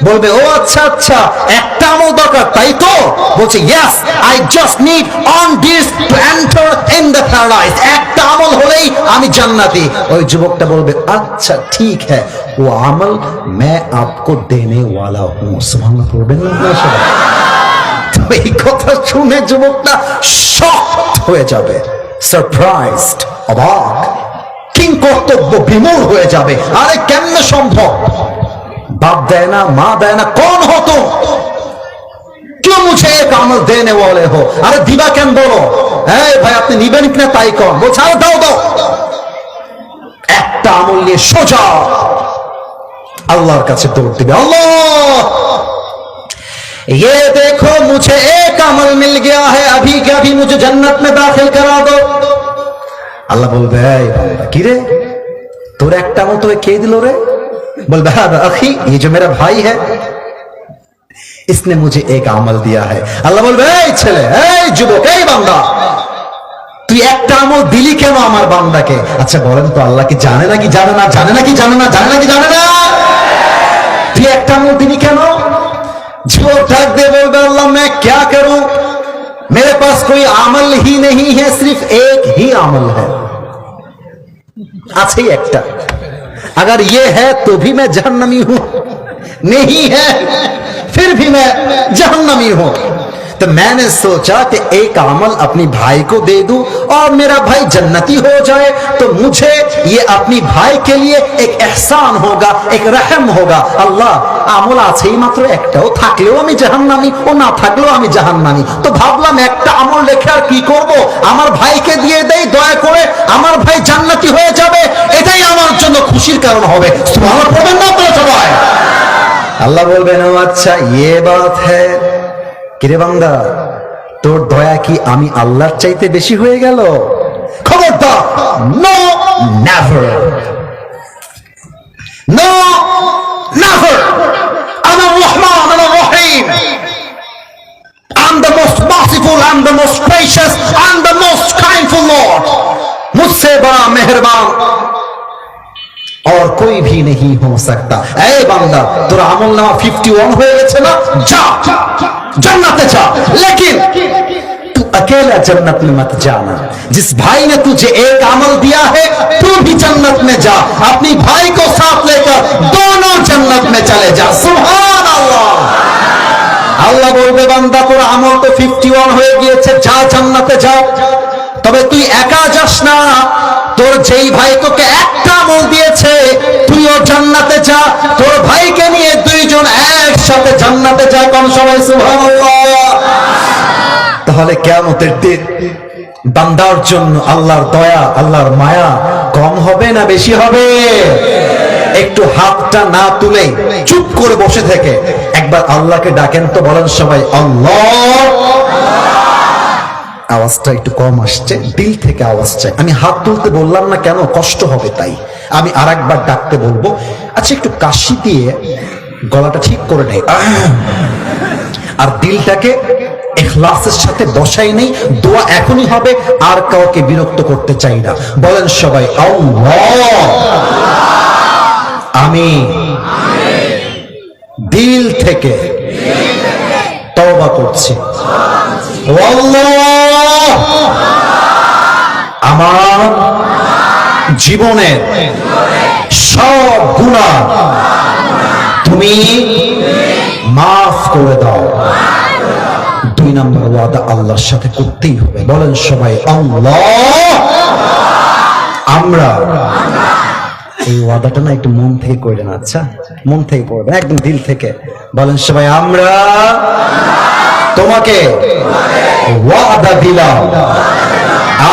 বলবে, ও আচ্ছা আচ্ছা, একটা আমল দরকার তাই তো? বলছে, yes, I just need on this to enter in the paradise. একটা আমল হলেই আমি জান্নাতি। ওই যুবকটা বলবে, আচ্ছা ঠিক है, वो अमल मैं आपको देने वाला हूं। সুবহানাল্লাহ পড়বেন না সবাই? তো এই কথা শুনে যুবকটা শকড হয়ে যাবে, সারপ্রাইজড, অবাক, কিং কর্তব্য বিমূঢ় হয়ে যাবে। আরে কেমনে সম্ভব? बाप देना, माँ देना, कौन हो तुम? क्यों मुझे एक अमल देने वाले हो? अरे दिवा কেন বলো? এই ভাই আপনি নিবেন কিনা তাই কর। বলছে, আরে দাও দাও। একটা আমল নিয়ে সোজা আল্লাহর কাছে দৌড় দিবে। আল্লাহ, ये देखो मुझे एक अमल मिल गया है, अभी के अभी मुझे जन्नत में दाखिल करा दो। আল্লাহ বলবে, এই বান্দা, কি রে তোর একটা আমল তোকে কে দিল রে? बोल हादा अखी, ये जो मेरा भाई है इसने मुझे एक अमल दिया है। अल्लाह बोल, ছেলে, এই যুবক, এই বান্দা, তুই একটা আমল দিলি কেন আমার বান্দাকে? আচ্ছা বলেন তো, আল্লাহ কি জানে নাকি জানে না? জানে নাকি জানে না? জানে নাকি জানে না? তুই একটা আমল দিলি কেন? যুবক ডাক দিয়ে বলবে, আল্লাহ मैं क्या करूं, मेरे पास कोई अमल ही नहीं है, सिर्फ एक ही अमल है। আছে একটা, अगर ये है तो भी मैं जहन्नमी हूं, नहीं है फिर भी मैं जहन्नमी हूं। तो मैंने सोचा कि एक अमल अपनी भाई को दे दूं और मेरा भाई जन्नती हो जाए, तो मुझे ये अपनी भाई के लिए एक एहसान होगा, एक रहम होगा। अल्लाह আমল আছেই মাত্র একটা, ও থাকলেও আমি জাহান্নামী, ও না থাকলেও আমি জাহান্নামী। তো ভাবলাম একটা আমল রেখে আর কি করব, আমার ভাইকে দিয়ে দেই, দয়া করে আমার ভাই জান্নাতি হয়ে যাবে, এটাই আমার জন্য খুশির কারণ হবে। সুবহানাল্লাহ পড়বেন না আপনারা সবাই? আল্লাহ বলবেন, ও আচ্ছা ये बात है। কিরে বান্দা, তোর দয়া কি আমি আল্লাহর চাইতে বেশি হয়ে গেল? খবরদার, নো নেভার, নো নেভার। আনা রহমান, আনা রহিম, I'm the most merciful, I'm the most gracious, I'm the most kindful Lord। मुझसे बड़ा मेहरबान और कोई भी नहीं हो सकता। ऐ बांदा, তোর আমল নামা 51 হয়ে গেছে না? যা जन्नत जा, लेकिन तू अकेला जन्नत में मत जाना। जिस भाई ने तुझे एक अमल दिया है, तू भी जन्नत में जा, अपनी भाई को साथ लेकर दोनों जन्नत में चले जा। सुभान अल्लाह। আল্লাহ বলবে, বান্দা তোর আমল তো 51 হয়ে গিয়েছে, যা জান্নাতে যা। তবে তুই একা যাস না, তোর যেই ভাই তোকে একটা আমল দিয়েছে, তুইও জান্নাতে যা, তোর ভাইকে নিয়ে দুইজন একসাথে জান্নাতে যা। কোন সবাই সুবহানাল্লাহ। তাহলে কিয়ামতের দিন বান্দার জন্য আল্লাহর দয়া, আল্লাহর মায়া কম হবে না বেশি হবে? একটু হাতটা না তুলে চুপ করে বসে থেকে একবার আল্লাহকে ডাকেন তো, বলেন সবাই আল্লাহ। আওয়াজটা একটু কম আসছে, দিল থেকে আওয়াজ চাই। আমি হাত তুলতে বললাম না কেন, কষ্ট হবে তাই। আমি আরেকবার ডাকতে বলবো। আচ্ছা একটু কাশি দিয়ে গলাটা ঠিক করে নেই, আর দিলটাকে ইখলাসের সাথে বসাই নেই। দোয়া এখনই হবে, আর কাউকে বিরক্ত করতে চাই না। বলেন সবাই আল্লাহ। আমি দিল থেকে তওবা করছি, ও আল্লাহ, আমার জীবনের সব গুনাহ তুমি মাফ করে দাও। 2 নম্বর ওয়াদা আল্লাহর সাথে করতেই হবে। বলেন সবাই আল্লাহ। আমরা এই ওয়াদাটা না একটু মন থেকে করেন। আচ্ছা মন থেকে করবেন, একদম দিল থেকে। বলেন সবাই আমরা তোমাকে ওয়াদা দিলাম,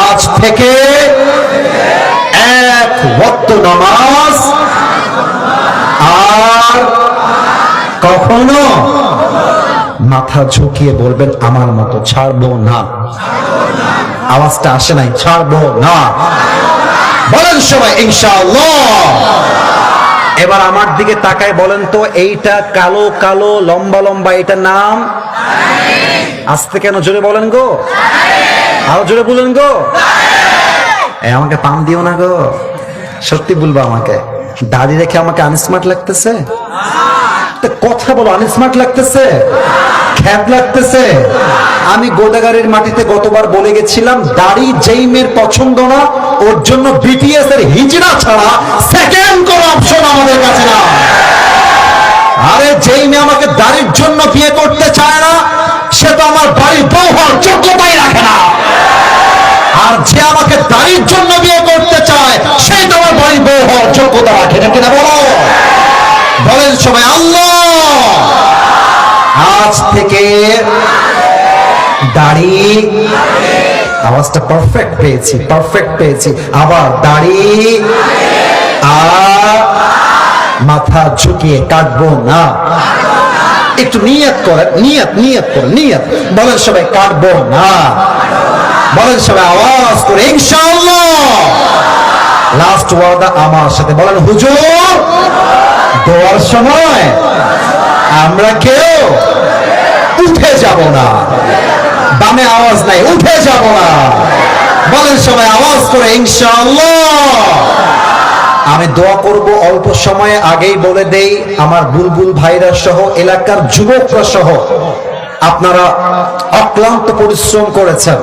আজ থেকে 1 ওয়াক্ত নামাজ কখনো মাথা ঝুঁকিয়ে বলবেন আমার মতো ছাড়বো না। আওয়াজটা আসে নাই, ছাড়বো না। বলেন সবাই ইনশাআল্লাহ। এবার আমার দিকে তাকায় বলেন তো, এইটা কালো কালো লম্বা লম্বা, এটার নাম? আস্তে কেন, জোরে বলেন গো, আরো জোরে বলেন গো। আমাকে পাম দিও না গো, সত্যি বলবো। আমাকে দাড়ি রেখে আমাকে আনস্মার্ট লাগতেছে? কথা বলো, আনস্মার্ট লাগতেছে? খ্যাত লাগতেছে? আমি গোদাগাড়ির মাটিতে গতবার বলে গেছিলাম, দাড়ি যেই মেয়ের পছন্দ না, ওর জন্য বিটিএস এর হিজড়া ছাড়া সেকেন্ড কোন অপশন আমাদের কাছে না। আরে যেই মেয়ে আমাকে দাড়ির জন্য বিয়ে করতে চায় না, সে তো আমার বাড়ির বউ হওয়ার যোগ্যতাই রাখে না। আর যে আমাকে দাড়ির জন্য বিয়ে করতে চায়, সে তো আমার বাড়ির বউ হওয়ার যোগ্যতা রাখে না। কিনা বলো? বলেন সবাই আল্লাহ। আজ থেকে দাড়ি, আওয়াজটা পারফেক্ট পেয়েছি, পারফেক্ট পেয়েছি। আবার দাড়ি আর মাথা ঝুঁকিয়ে কাটবো না। একটু নিয়ত করেন, নিয়ত করেন, নিয়ত। বলেন সবাই কাটবো না। বলেন সবাই আওয়াজ করে ইনশাআল্লাহ। লাস্ট ওয়াদা আমার সাথে বলেন, হুজুর দোয়ার সময় আমরা কেউ উঠে যাব না। বামে আওয়াজ নাই, উঠে যাব না। বলেন সবাই আওয়াজ করে ইনশাআল্লাহ। আমি দোয়া করব অল্প সময়ে, আগেই বলে দেই, আমার বুলবুল ভাইরা সহ এলাকার যুবকরা সহ আপনারা অক্লান্ত পরিশ্রম করেছেন।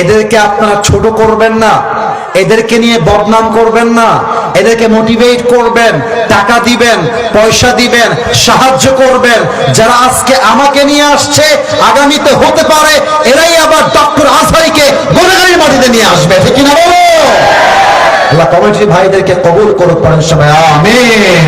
এদেরকে আপনারা ছোট করবেন না, এদেরকে নিয়ে বদনাম করবেন না, এদেরকে মোটিভেট করবেন, টাকা দিবেন, পয়সা দিবেন, সাহায্য করবেন। যারা আজকে আমাকে নিয়ে আসছে, আগামীতে হতে পারে এরাই আবার ডক্টর আজহারীকে গোদাগাড়ির মাটিতে নিয়ে আসবে। ঠিক কিনা বলো? আল্লাহ কমিটির ভাইদেরকে কবুল করুক, পড়েন সবাই আমিন।